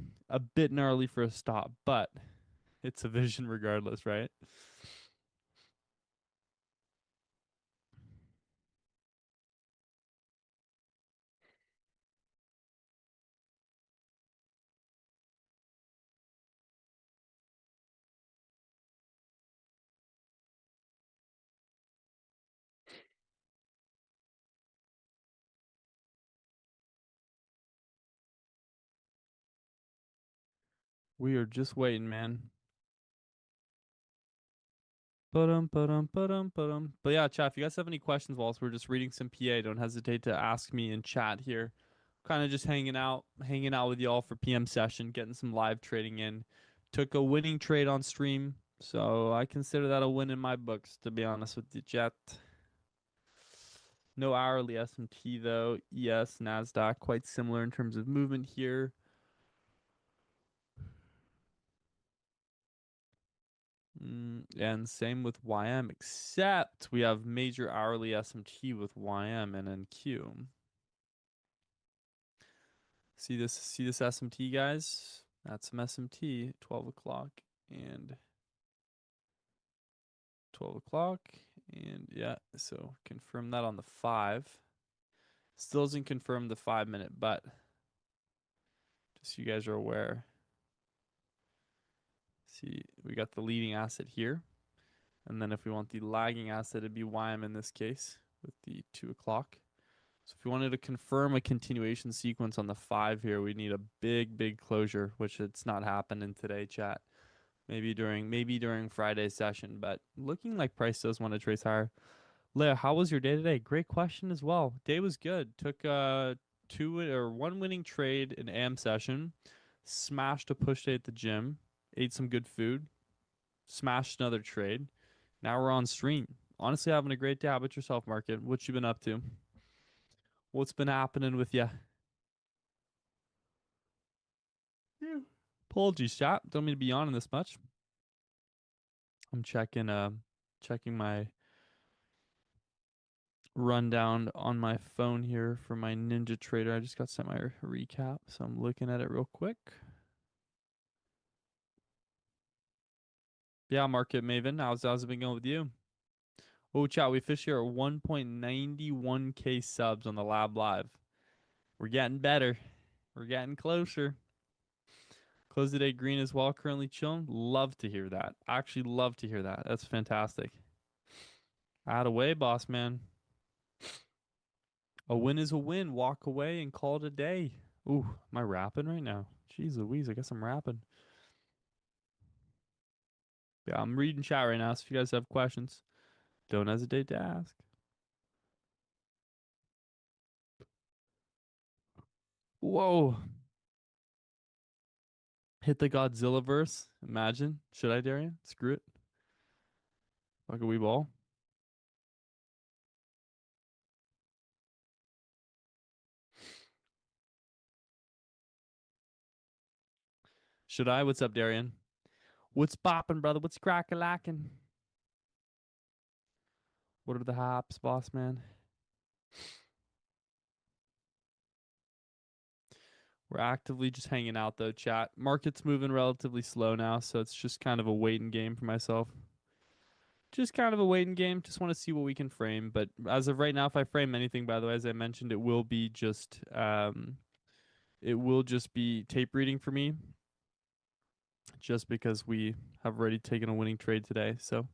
for a stop, but it's a vision regardless, right? We are just waiting, man. But yeah, chat, if you guys have any questions whilst we're just reading some PA, don't hesitate to ask me in chat here. Kind of just hanging out with y'all for PM session, getting some live trading in. Took a winning trade on stream, so I consider that a win in my books, to be honest with you, chat. No hourly SMT though. ES, NASDAQ, quite similar in terms of movement here. And same with YM, except we have major hourly SMT with YM and NQ. See this SMT, guys? That's some SMT, 12 o'clock and 12 o'clock. And yeah, so confirm that on the 5. Still doesn't confirm the 5 minute, but just so you guys are aware. See, we got the leading asset here. And then if we want the lagging asset, it'd be YM in this case with the 2 o'clock. So if we wanted to confirm a continuation sequence on the 5 here, we need a big closure, which it's not happening today, chat. Maybe during Friday's session, but looking like price does want to trace higher. Leah, how was your day today? Great question as well. Day was good. Took one winning trade in AM session, smashed a push day at the gym, ate some good food, smashed another trade. Now we're on stream. Honestly, having a great day. How about yourself, Market? What you been up to? What's been happening with you? Yeah. Apologies, chat. Don't mean to be on this much. I'm checking my rundown on my phone here for my Ninja Trader. I just got sent my recap, so I'm looking at it real quick. Yeah, Market Maven. How's it been going with you? Oh, chat, we officially are at 1.91K subs on the Lab Live. We're getting better. We're getting closer. Close the day green as well. Currently chilling. Love to hear that. Actually, love to hear that. That's fantastic. Out of way, boss man. A win is a win. Walk away and call it a day. Ooh, am I rapping right now? Jeez Louise, I guess I'm rapping. Yeah, I'm reading chat right now, so if you guys have questions, don't hesitate to ask. Whoa. Hit the Godzilla verse. Imagine. Should I, Darian? Screw it. Like a wee ball. Should I? What's up, Darian? What's poppin', brother? What's crack-a-lackin'? What are the hops, boss man? We're actively just hanging out though, chat. Market's moving relatively slow now, so it's just kind of a waiting game for myself. Just kind of a waiting game. Just want to see what we can frame. But as of right now, if I frame anything, by the way, as I mentioned, it will just be tape reading for me, just because we have already taken a winning trade today. So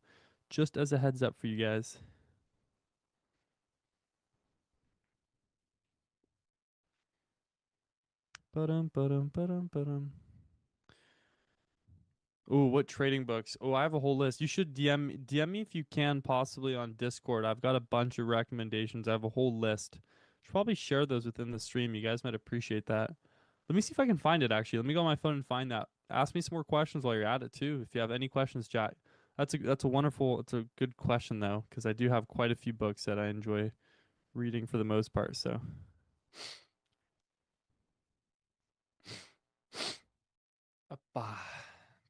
just as a heads up for you guys. Ba-dum, ba-dum, ba-dum, ba-dum. Oh, what trading books? Oh, I have a whole list. You should DM me if you can, possibly on Discord. I've got a bunch of recommendations. I have a whole list. Should probably share those within the stream. You guys might appreciate that. Let me see if I can find it actually. Let me go on my phone and find that. Ask me some more questions while you're at it too. If you have any questions, chat. That's a wonderful, it's a good question though, because I do have quite a few books that I enjoy reading for the most part. So, but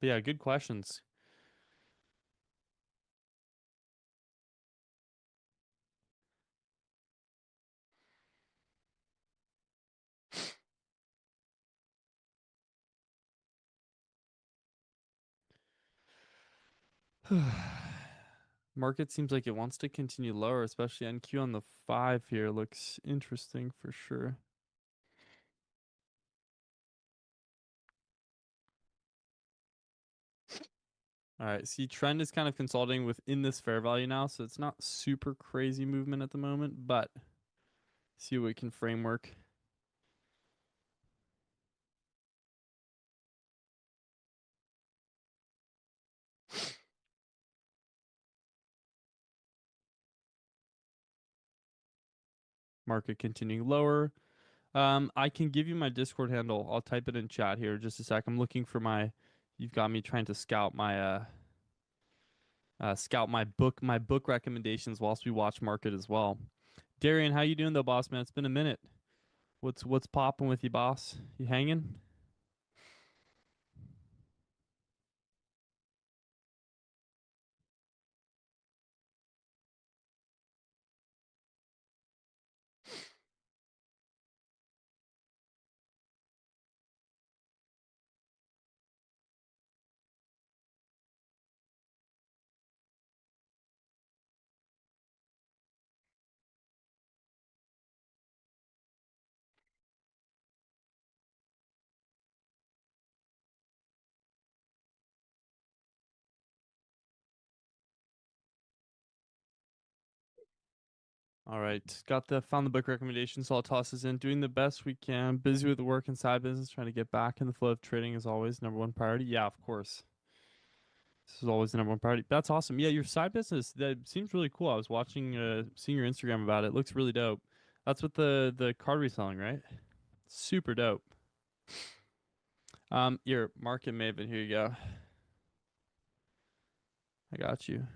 yeah, good questions. Market seems like it wants to continue lower, especially NQ on the 5 here. Looks interesting for sure. All right, see, trend is kind of consolidating within this fair value now, so it's not super crazy movement at the moment, but see what we can framework. Market continuing lower. I can give you my Discord handle. I'll type it in chat here just a sec. I'm looking for my. You've got me trying to scout my book recommendations whilst we watch market as well. Darian, how you doing though, boss man? It's been a minute. What's popping with you, boss? You hanging? All right, got the found the book recommendations. So I'll toss this in. Doing the best we can. Busy with the work and side business. Trying to get back in the flow of trading is always number one priority. Yeah, of course. This is always the number one priority. That's awesome. Yeah, your side business that seems really cool. I was watching, seeing your Instagram about it. Looks really dope. That's with the card reselling, right? Super dope. Your market maven. Here you go. I got you.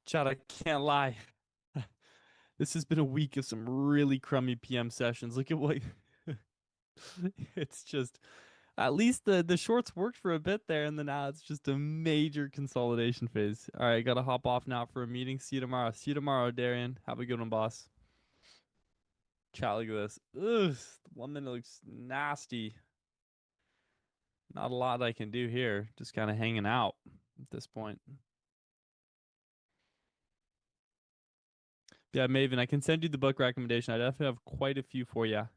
Chad, I can't lie. This has been a week of some really crummy PM sessions. Look at what it's just. At least the shorts worked for a bit there, and then now it's just a major consolidation phase. All right, gotta hop off now for a meeting. See you tomorrow. See you tomorrow, Darian. Have a good one, boss. Chat, look at this. Ugh, the 1 minute looks nasty. Not a lot I can do here. Just kind of hanging out at this point. Yeah, Maven, I can send you the book recommendation. I definitely have quite a few for you.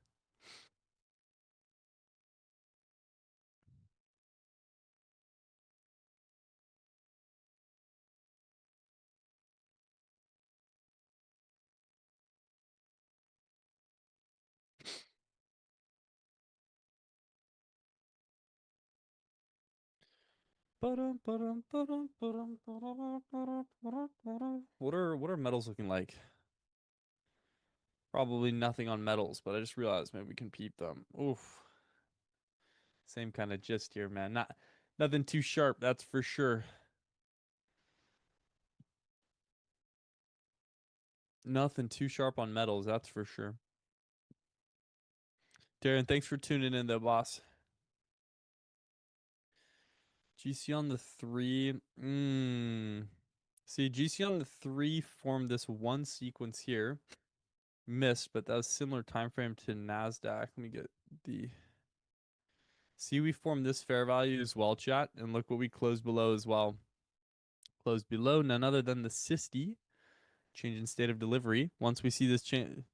What are metals looking like? Probably nothing on metals, but I just realized maybe we can peep them. Oof. Same kind of gist here, man. Nothing too sharp, that's for sure. Nothing too sharp on metals, that's for sure. Darren, thanks for tuning in though, boss. GC on the three. See, GC on the three formed this one sequence here. Missed, but that was similar time frame to NASDAQ. Let me get the. See, we formed this fair value as well, chat, and look what we closed below as well. Closed below none other than the SIST, change in state of delivery. Once we see this change,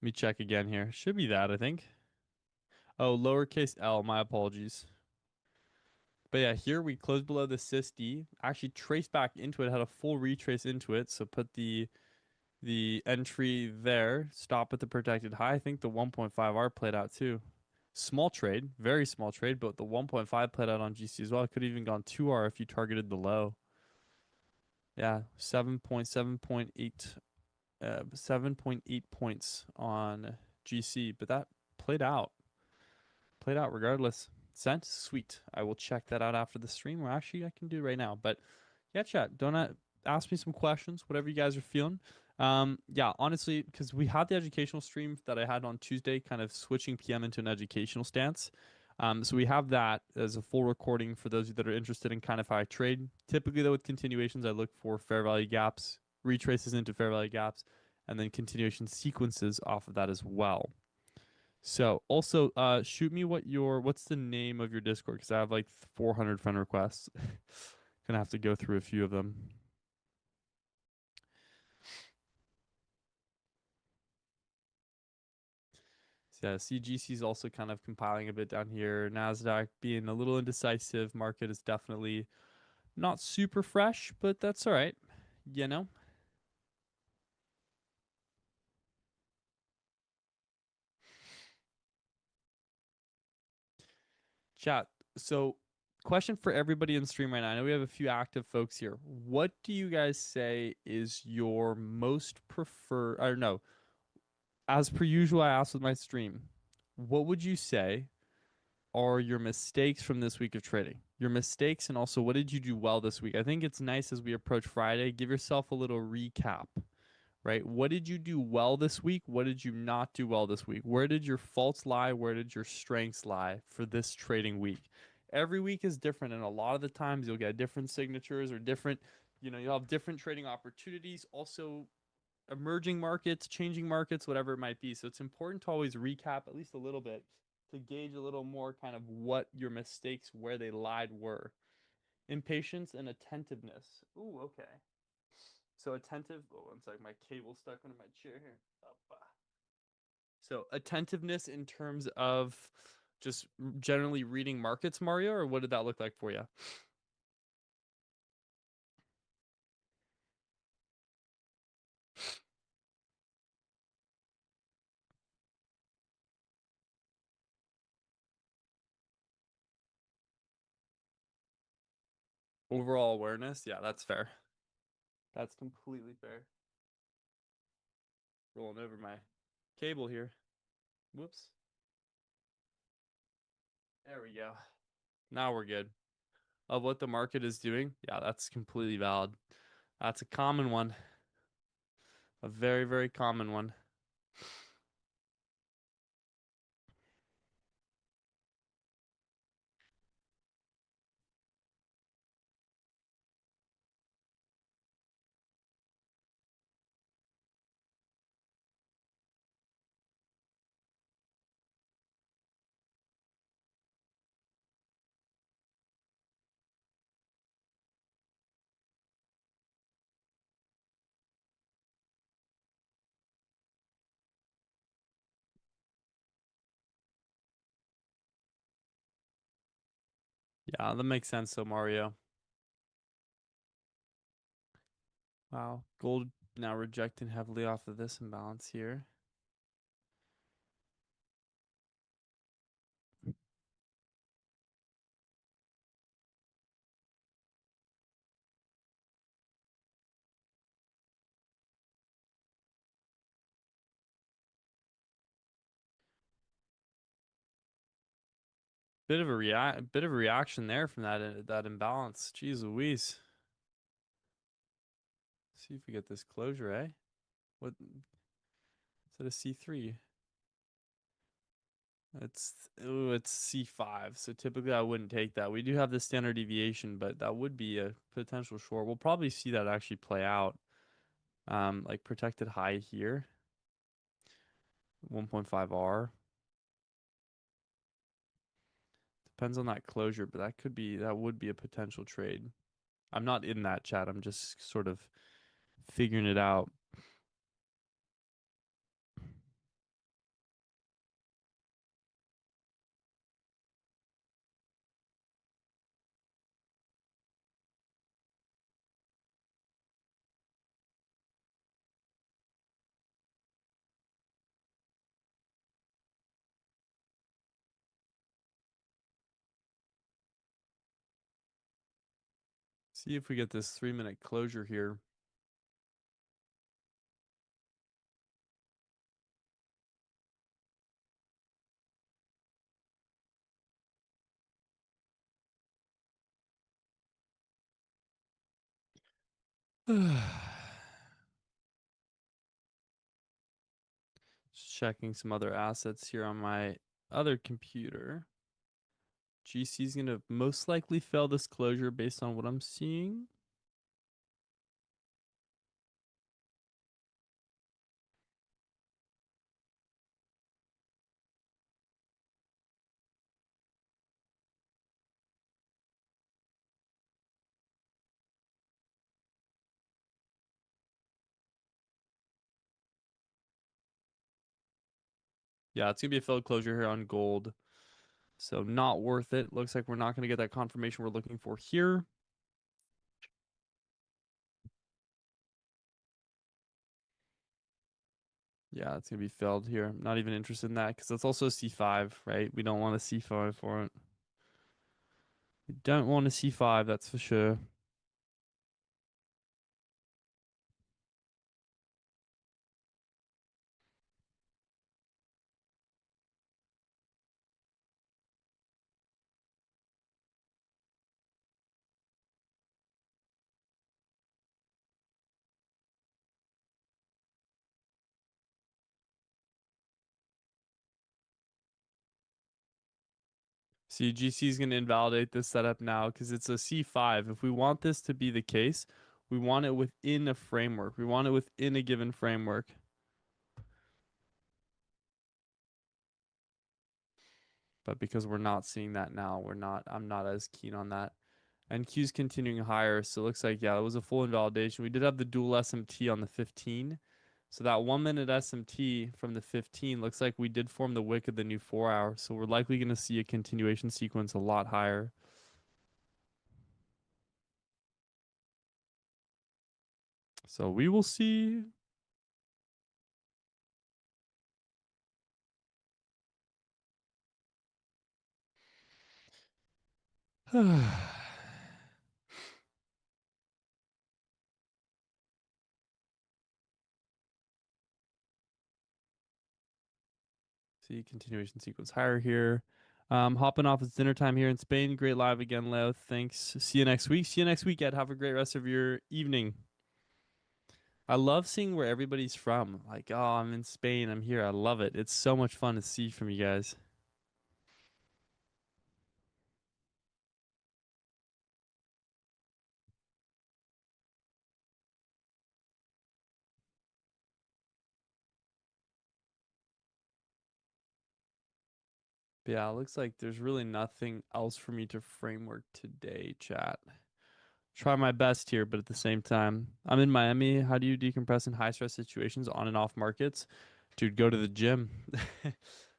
let me check again here. Should be that, I think. Oh, lowercase l. My apologies. But yeah, here we closed below the SIST. Actually traced back into it, had a full retrace into it. So put the entry there, stop at the protected high. I think the 1.5R played out too. Small trade, very small trade, but the 1.5 played out on GC as well. It could have even gone 2R if you targeted the low. Yeah, 7.8 points on GC, but that played out. Played out regardless. Sent? Sweet. I will check that out after the stream, or actually I can do it right now. But yeah, chat, don't ask me some questions, whatever you guys are feeling. Yeah, honestly, because we had the educational stream that I had on Tuesday, kind of switching PM into an educational stance. So we have that as a full recording for those of you that are interested in kind of how I trade. Typically, though, with continuations, I look for fair value gaps, retraces into fair value gaps, and then continuation sequences off of that as well. So also, shoot me what's the name of your Discord? Because I have like 400 friend requests. Gonna have to go through a few of them. So yeah, CGC is also kind of compiling a bit down here. Nasdaq being a little indecisive. Market is definitely not super fresh, but that's all right. You know, chat. So, question for everybody in the stream right now. I know we have a few active folks here. What do you guys say is your most preferred? Or no, as per usual, I asked with my stream, what would you say are your mistakes from this week of trading? Your mistakes, and also what did you do well this week? I think it's nice as we approach Friday, give yourself a little recap, right? What did you do well this week? What did you not do well this week? Where did your faults lie? Where did your strengths lie for this trading week? Every week is different, and a lot of the times you'll get different signatures or different, you'll have different trading opportunities. Also, emerging markets, changing markets, whatever it might be. So it's important to always recap at least a little bit to gauge a little more kind of what your mistakes, where they lied, were. Impatience and attentiveness. Ooh, okay. So attentive. Oh, one sec. My cable's stuck under my chair here. So attentiveness in terms of just generally reading markets, Mario, or what did that look like for you? Overall awareness. Yeah, that's fair. That's completely fair. Rolling over my cable here. Whoops. There we go. Now we're good. Of what the market is doing, yeah, that's completely valid. That's a common one. A very, very common one. Yeah, that makes sense though, Mario. Wow. Gold now rejecting heavily off of this imbalance here. Bit of a reaction there from that imbalance. Jeez Louise. See if we get this closure, eh? What is it, a C3? It's C5. So typically I wouldn't take that. We do have the standard deviation, but that would be a potential short. We'll probably see that actually play out. Like protected high here, 1.5 R. Depends on that closure, but that would be a potential trade. I'm not in that chat. I'm just sort of figuring it out. See if we get this 3-minute closure here. Just checking some other assets here on my other computer. GC is going to most likely fail this closure based on what I'm seeing. Yeah, it's going to be a failed closure here on gold. So not worth it. Looks like we're not going to get that confirmation we're looking for here. Yeah, it's going to be failed here. I'm not even interested in that because that's also C5, right? We don't want a C5 for it. We don't want a C5, that's for sure. See, GC is going to invalidate this setup now because it's a C5. If we want this to be the case, we want it within a framework. We want it within a given framework. But because we're not seeing that now, I'm not as keen on that. And Q's continuing higher, so it looks like, yeah, it was a full invalidation. We did have the dual SMT on the 15. So that 1 minute SMT from the 15 looks like we did form the wick of the new 4 hour. So we're likely going to see a continuation sequence a lot higher. So we will see. See continuation sequence higher here. Hopping off. It's dinner time here in Spain. Great live again, Leo. Thanks. See you next week. See you next weekend. Have a great rest of your evening. I love seeing where everybody's from. Like, oh, I'm in Spain. I'm here. I love it. It's so much fun to see from you guys. But yeah, it looks like there's really nothing else for me to framework today, chat. Try my best here, but at the same time, I'm in Miami. How do you decompress in high stress situations on and off markets? Dude, go to the gym.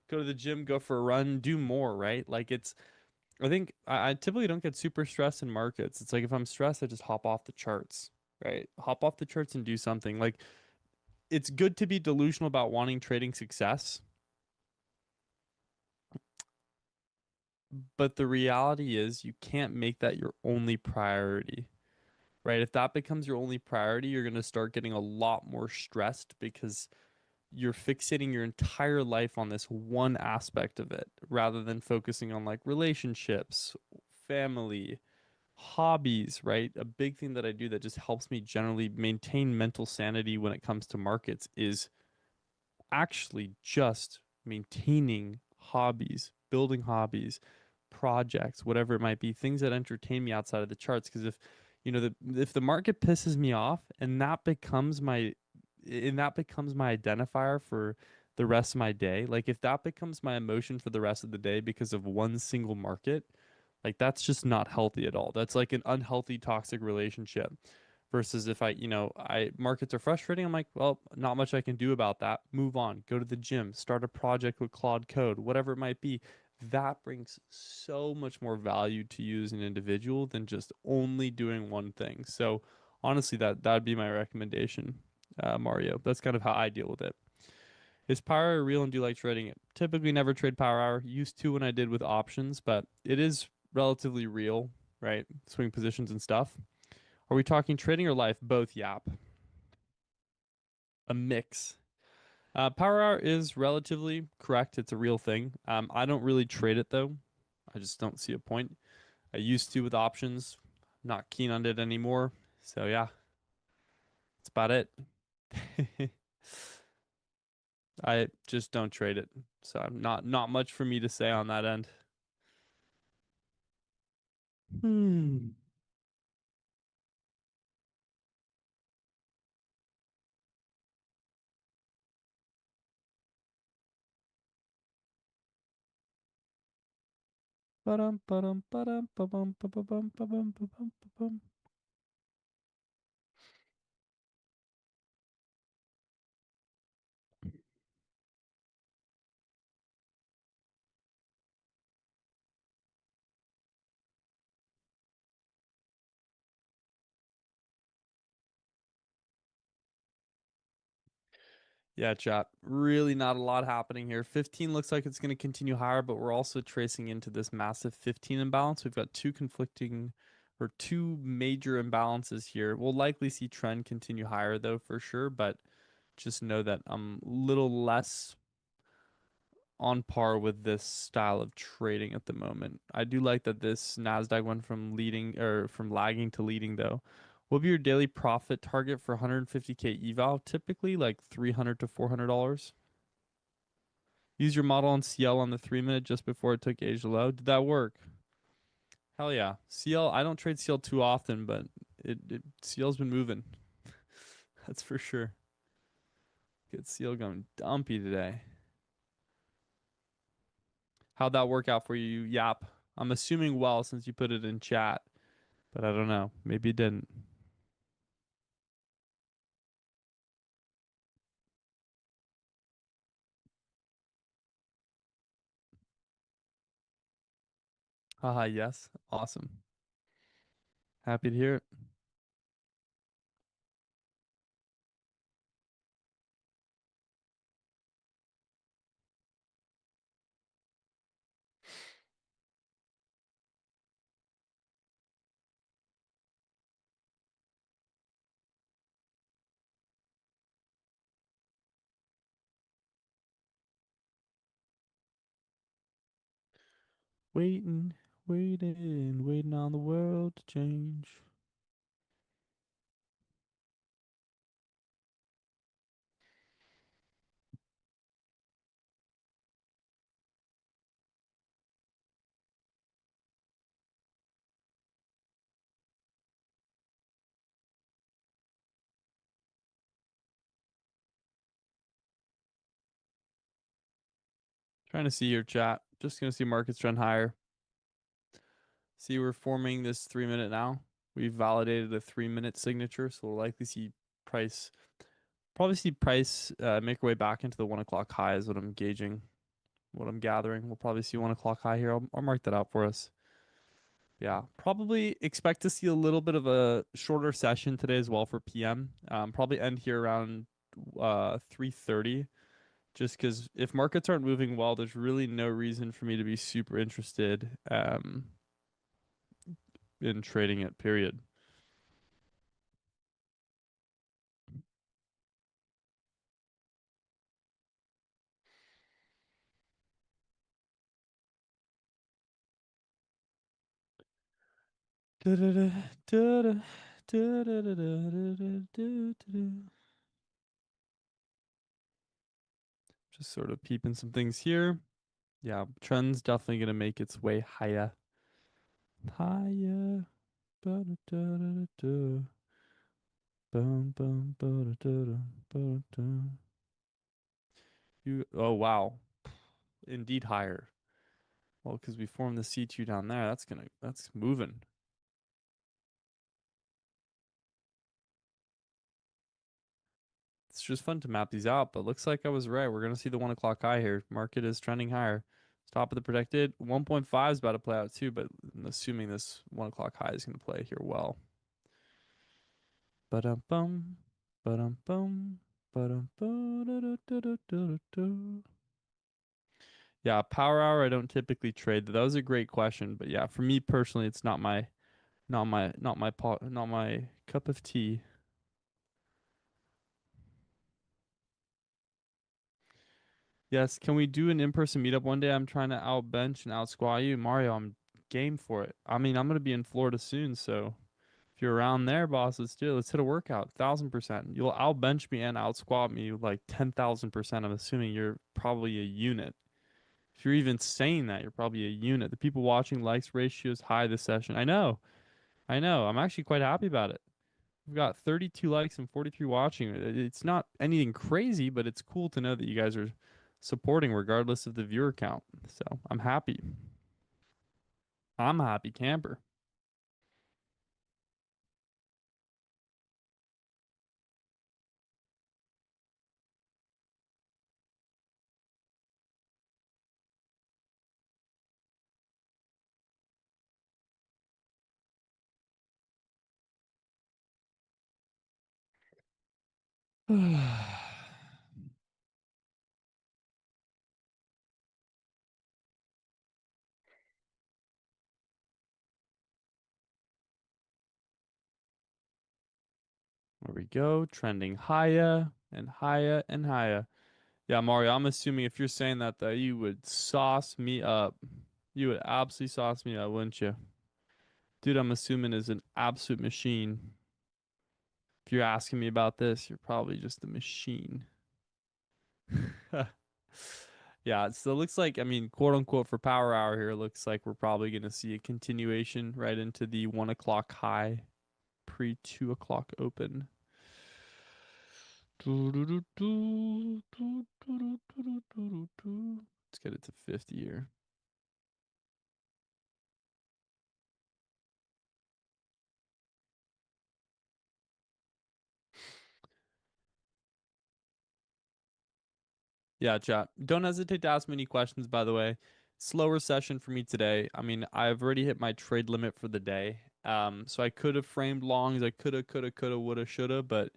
Go to the gym, go for a run, do more, right? Like I think I typically don't get super stressed in markets. It's like if I'm stressed, I just hop off the charts, right? Hop off the charts and do something. Like it's good to be delusional about wanting trading success, but the reality is you can't make that your only priority, right? If that becomes your only priority, you're going to start getting a lot more stressed because you're fixating your entire life on this one aspect of it rather than focusing on like relationships, family, hobbies, right? A big thing that I do that just helps me generally maintain mental sanity when it comes to markets is actually just maintaining hobbies, building hobbies, projects, whatever it might be, things that entertain me outside of the charts. Because if if the market pisses me off and that becomes my identifier for the rest of my day, like if that becomes my emotion for the rest of the day because of one single market, like that's just not healthy at all. That's like an unhealthy toxic relationship versus if I markets are frustrating, I'm like, well, not much I can do about that. Move on, go to the gym, start a project with Claude Code, whatever it might be. That brings so much more value to you as an individual than just only doing one thing. So honestly, that'd be my recommendation, Mario. That's kind of how I deal with it. Is Power Hour real and do you like trading it? Typically never trade Power Hour. Used to when I did with options, but it is relatively real, right? Swing positions and stuff. Are we talking trading or life? Both, yap. A mix. Power Hour is relatively correct. It's a real thing. I don't really trade it though. I just don't see a point. I used to with options. Not keen on it anymore. So yeah, that's about it. I just don't trade it. So not much for me to say on that end. Hmm. Ba-dum, ba-dum, ba-dum, ba-bum, ba-ba-bum, ba-bum, ba-bum, ba-bum. Yeah, chat. Really not a lot happening here. 15 looks like it's going to continue higher, but we're also tracing into this massive 15 imbalance. We've got two major imbalances here. We'll likely see trend continue higher though for sure, but just know that I'm a little less on par with this style of trading at the moment. I do like that this Nasdaq went from leading or from lagging to leading though. What would be your daily profit target for 150K eval? Typically like 300 to $400. Use your model on CL on the 3 minute just before it took Asia low. Did that work? Hell yeah. CL, I don't trade CL too often, but CL's been moving. That's for sure. Get CL going dumpy today. How'd that work out for you, Yap? I'm assuming well since you put it in chat, but I don't know. Maybe it didn't. Haha, yes. Awesome. Happy to hear it. Waiting, waiting on the world to change. Trying to see your chat. Just gonna see markets trend higher. See, we're forming this 3 minute now. We've validated a 3 minute signature, so we'll likely see price, probably see price make our way back into the 1 o'clock high is what I'm gauging, what I'm gathering. We'll probably see 1 o'clock high here. I'll mark that out for us. Yeah, probably expect to see a little bit of a shorter session today as well for PM. Probably end here around 3:30 just because if markets aren't moving well, there's really no reason for me to be super interested in trading it, period. Da-da-da, da-da, da-da-da-da-da-da-da-da. Just sort of peeping some things here. Yeah, trend's definitely gonna make its way higher. Higher. Ba-da-da-da-da-da. Bum, bum, ba-da-da-da, ba-da-da. Oh wow. Indeed higher. Well, because we formed the C2 down there, that's moving. It's just fun to map these out, but looks like I was right. We're gonna see the 1 o'clock high here. Market is trending higher. Top of the predicted. 1.5 is about to play out too, but I'm assuming this 1 o'clock high is gonna play here well. Ba-dum bum, ba-dum bum, ba-dum ba-da-da-da-da-da-da. Yeah, power hour I don't typically trade. That was a great question, but yeah, for me personally, it's not my cup of tea. Yes, can we do an in-person meetup one day? I'm trying to outbench and outsquat you. Mario, I'm game for it. I mean, I'm gonna be in Florida soon, so if you're around there, boss, let's do it. Let's hit a workout. 1,000%. You'll outbench me and outsquat me like 10,000%. I'm assuming you're probably a unit. If you're even saying that, you're probably a unit. The people watching likes ratios high this session. I know. I know. I'm actually quite happy about it. We've got 32 likes and 43 watching. It's not anything crazy, but it's cool to know that you guys are supporting regardless of the viewer count. So I'm happy. I'm a happy camper. There we go. Trending higher and higher and higher. Yeah, Mario, I'm assuming if you're saying that, though, you would sauce me up. You would absolutely sauce me up, wouldn't you? Dude, I'm assuming is an absolute machine. If you're asking me about this, you're probably just a machine. Yeah, so it looks like, I mean, quote unquote, for power hour here, it looks like we're probably going to see a continuation right into the 1 o'clock high, pre 2 o'clock open. Let's get it to 50 here. Yeah, chat. Don't hesitate to ask me any questions, by the way. Slower session for me today. I mean, I've already hit my trade limit for the day. So I could have framed longs. I coulda, woulda, shoulda, but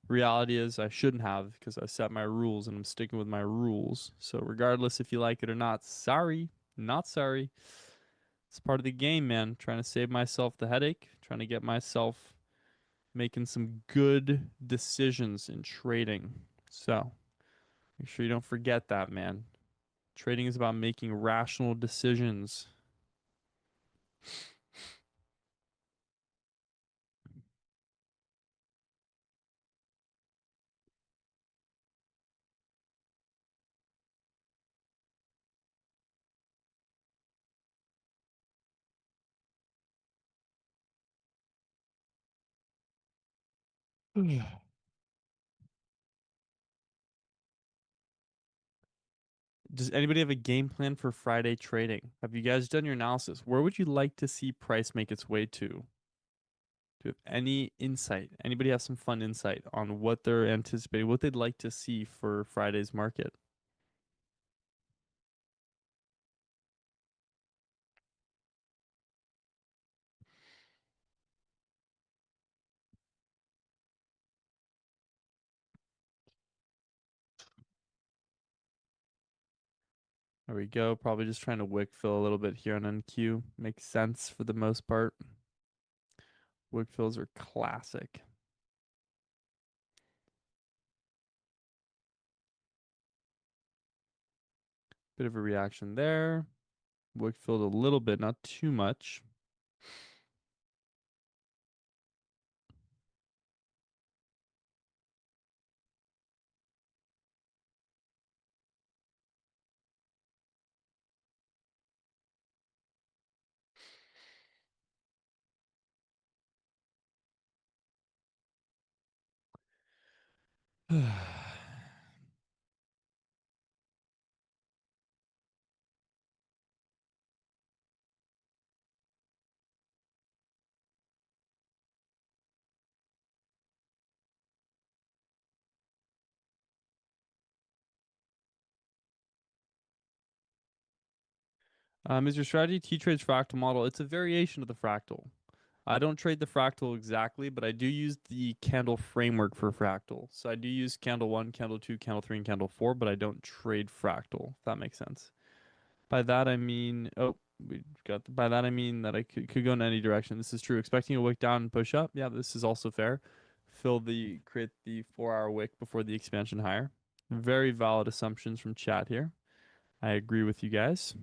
reality is I shouldn't have because I set my rules and I'm sticking with my rules. So regardless if you like it or not, sorry, not sorry. It's part of the game, man. Trying to save myself the headache, trying to get myself making some good decisions in trading. So make sure you don't forget that, man. Trading is about making rational decisions. Does anybody have a game plan for Friday trading? Have you guys done your analysis? Where would you like to see price make its way to? Do you have any insight? Anybody have some fun insight on what they're anticipating, what they'd like to see for Friday's market? There we go. Probably just trying to wick fill a little bit here on NQ. Makes sense for the most part. Wick fills are classic. Bit of a reaction there. Wick filled a little bit, not too much. Is your strategy T-Trade's fractal model? It's a variation of the fractal. I don't trade the fractal exactly, but I do use the candle framework for fractal. So I do use candle 1, candle 2, candle 3, and candle 4, but I don't trade fractal, if that makes sense. By that I mean, oh, by that I mean that I could go in any direction. This is true. Expecting a wick down and push up. Yeah, this is also fair. Create the 4-hour wick before the expansion higher. Very valid assumptions from chat here. I agree with you guys.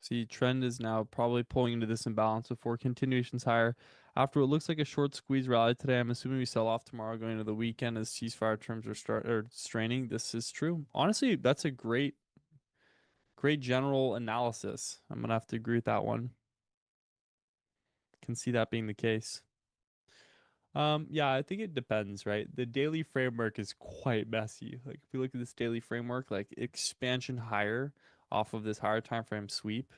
See, trend is now probably pulling into this imbalance before continuations higher. After what looks like a short squeeze rally today, I'm assuming we sell off tomorrow going into the weekend as ceasefire terms are straining. This is true. Honestly, that's a great general analysis. I'm gonna have to agree with that one. Can see that being the case. Yeah, I think it depends, right? The daily framework is quite messy. Like if we look at this daily framework, like expansion higher off of this higher time frame sweep,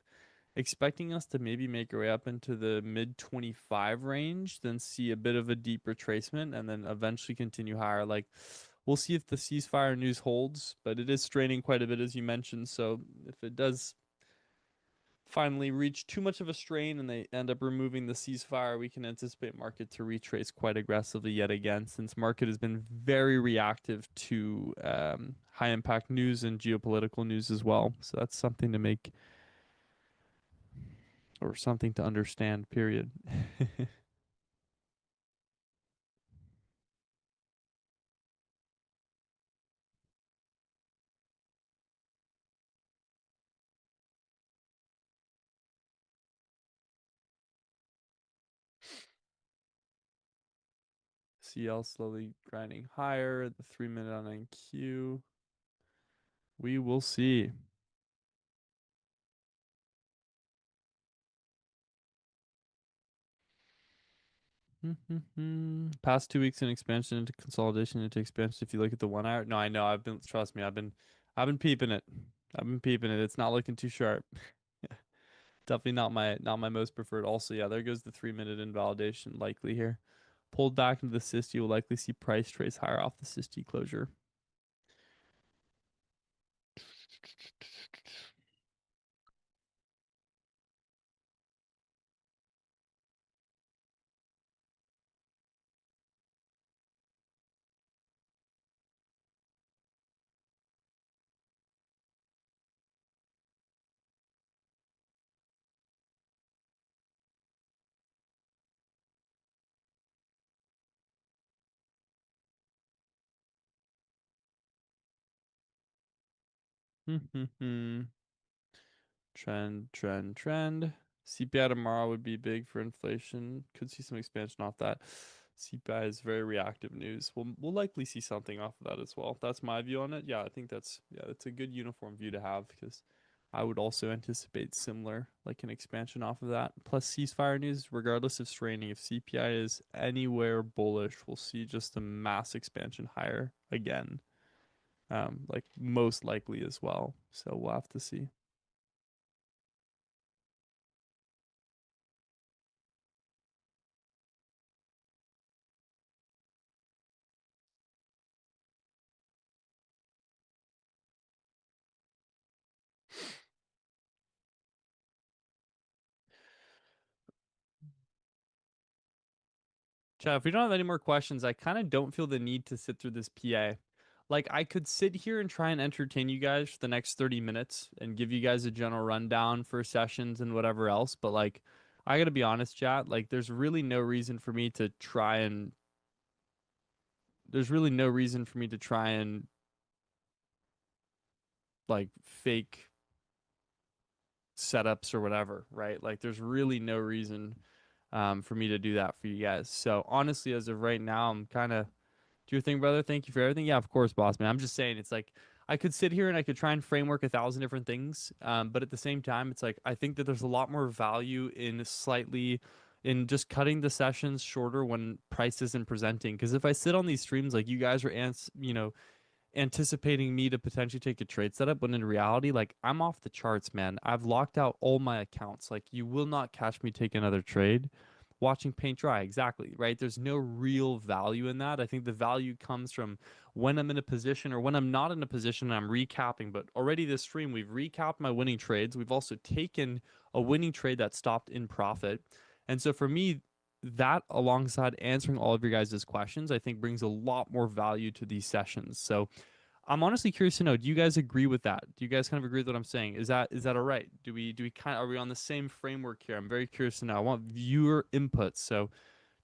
expecting us to maybe make our way up into the mid 25 range, then see a bit of a deep retracement, and then eventually continue higher. Like we'll see if the ceasefire news holds, but it is straining quite a bit as you mentioned. So if it does finally reach too much of a strain and they end up removing the ceasefire, we can anticipate market to retrace quite aggressively yet again, since market has been very reactive to high impact news and geopolitical news as well. So that's something to make or something to understand, period. CL slowly grinding higher, the 3 minute on NQ. We will see. Past 2 weeks in expansion into consolidation into expansion. If you look at the 1 hour, no, I know. Trust me, I've been peeping it. I've been peeping it. It's not looking too sharp. Definitely not my most preferred. Also, yeah, there goes the 3 minute invalidation likely here. Pulled back into the 60, you'll likely see price trace higher off the 60 closure. Trend. CPI tomorrow would be big for inflation. Could see some expansion off that. CPI is very reactive news. We'll likely see something off of that as well. That's my view on it. Yeah, I think that's a good uniform view to have because I would also anticipate similar, like an expansion off of that. Plus ceasefire news, regardless of straining, if CPI is anywhere bullish, we'll see just a mass expansion higher again. like most likely as well. So we'll have to see. Chad, if we don't have any more questions, I kind of don't feel the need to sit through this PA. Like, I could sit here and try and entertain you guys for the next 30 minutes and give you guys a general rundown for sessions and whatever else, but like, I gotta be honest, chat, like, there's really no reason for me to try and like fake setups or whatever, right? Like, there's really no reason for me to do that for you guys. So honestly, as of right now, I'm kind of do your thing, brother. Thank you for everything. Yeah, of course, boss man. I'm just saying, it's like I could sit here and I could try and framework 1,000 different things, but at the same time, it's like I think that there's a lot more value in just cutting the sessions shorter when price isn't presenting. Because if I sit on these streams, like you guys are, anticipating me to potentially take a trade setup when in reality, like I'm off the charts, man. I've locked out all my accounts. Like you will not catch me take another trade watching paint dry. Exactly, right? There's no real value in that. I think the value comes from when I'm in a position or when I'm not in a position and I'm recapping. But already this stream, we've recapped my winning trades. We've also taken a winning trade that stopped in profit. And so for me, that alongside answering all of your guys' questions, I think brings a lot more value to these sessions. So I'm honestly curious to know, do you guys agree with that? Do you guys kind of agree with what I'm saying? Is that all right? Do we kind of are we on the same framework here? I'm very curious to know. I want viewer input. So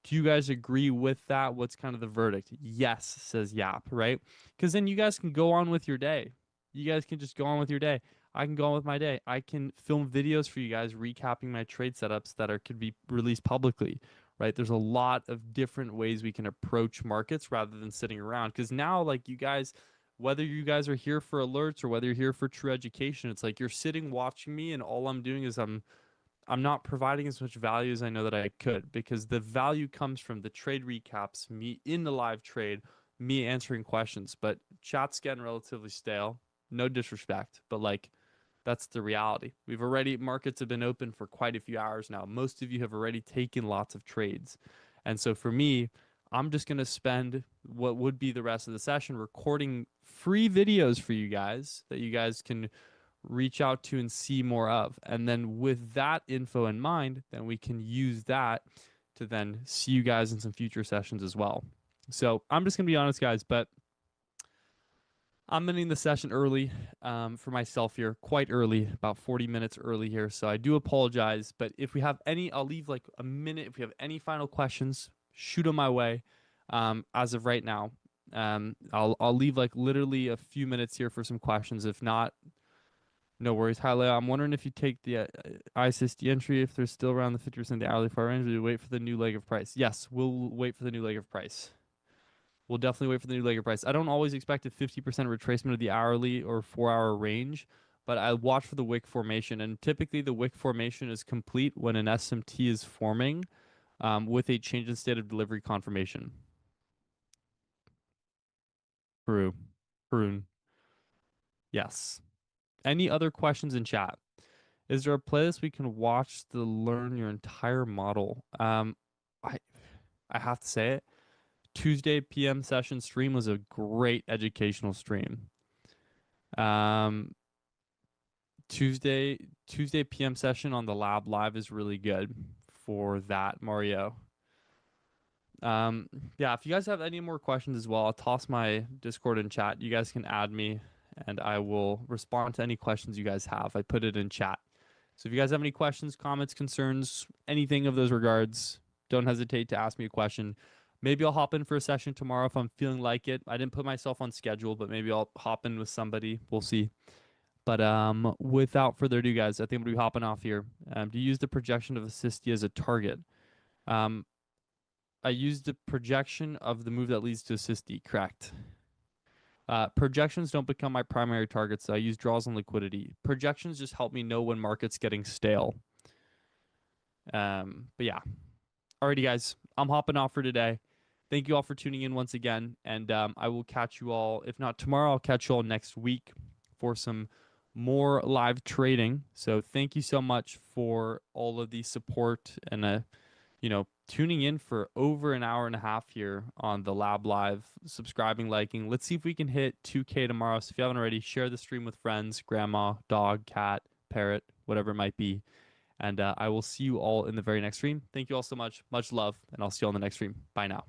do you guys agree with that? What's kind of the verdict? Yes, says Yap, right? Because then you guys can go on with your day. You guys can just go on with your day. I can go on with my day. I can film videos for you guys recapping my trade setups that are could be released publicly, right? There's a lot of different ways we can approach markets rather than sitting around. Because now, like you guys, whether you guys are here for alerts or whether you're here for true education, it's like you're sitting watching me, and all I'm doing is I'm not providing as much value as I know that I could because the value comes from the trade recaps, me in the live trade, me answering questions. But chat's getting relatively stale. No disrespect, but like that's the reality. Markets have been open for quite a few hours now. Most of you have already taken lots of trades. And so for me, I'm just going to spend what would be the rest of the session recording free videos for you guys that you guys can reach out to and see more of. And then with that info in mind, then we can use that to then see you guys in some future sessions as well. So I'm just going to be honest, guys, but I'm ending the session early for myself here, quite early, about 40 minutes early here. So I do apologize. But if we have any, I'll leave like a minute. If we have any final questions, shoot them my way as of right now. I'll leave like literally a few minutes here for some questions. If not, no worries. Hi, Leo. I'm wondering if you take the ISSD entry, if they're still around the 50% of the hourly far range, do you wait for the new leg of price? Yes, we'll wait for the new leg of price. We'll definitely wait for the new leg of price. I don't always expect a 50% retracement of the hourly or 4 hour range, but I watch for the wick formation. And typically, the wick formation is complete when an SMT is forming with a change in state of delivery confirmation. True. Prune. Yes. Any other questions in chat? Is there a playlist we can watch to learn your entire model? I I have to say it. Tuesday PM session stream was a great educational stream. Um, Tuesday PM session on the lab live is really good for that, Mario. Um, yeah, if you guys have any more questions as well, I'll toss my Discord in chat. You guys can add me and I will respond to any questions you guys have. I put it in chat. So if you guys have any questions, comments, concerns, anything of those regards, don't hesitate to ask me a question. Maybe I'll hop in for a session tomorrow if I'm feeling like it. I didn't put myself on schedule, but maybe I'll hop in with somebody. We'll see. But without further ado, guys, I think I'm gonna be hopping off here. To use the projection of Assistia as a target. Um, I used the projection of the move that leads to Assistia, correct? Projections don't become my primary targets, so I use draws and liquidity. Projections just help me know when market's getting stale. But yeah. Alrighty, guys. I'm hopping off for today. Thank you all for tuning in once again. And I will catch you all, if not tomorrow, I'll catch you all next week for some more live trading. So thank you so much for all of the support and tuning in for over an hour and a half here on the Lab Live, subscribing, liking. Let's see if we can hit 2K tomorrow. So if you haven't already, share the stream with friends, grandma, dog, cat, parrot, whatever it might be. And I will see you all in the very next stream. Thank you all so much. Much love, and I'll see you on the next stream. Bye now.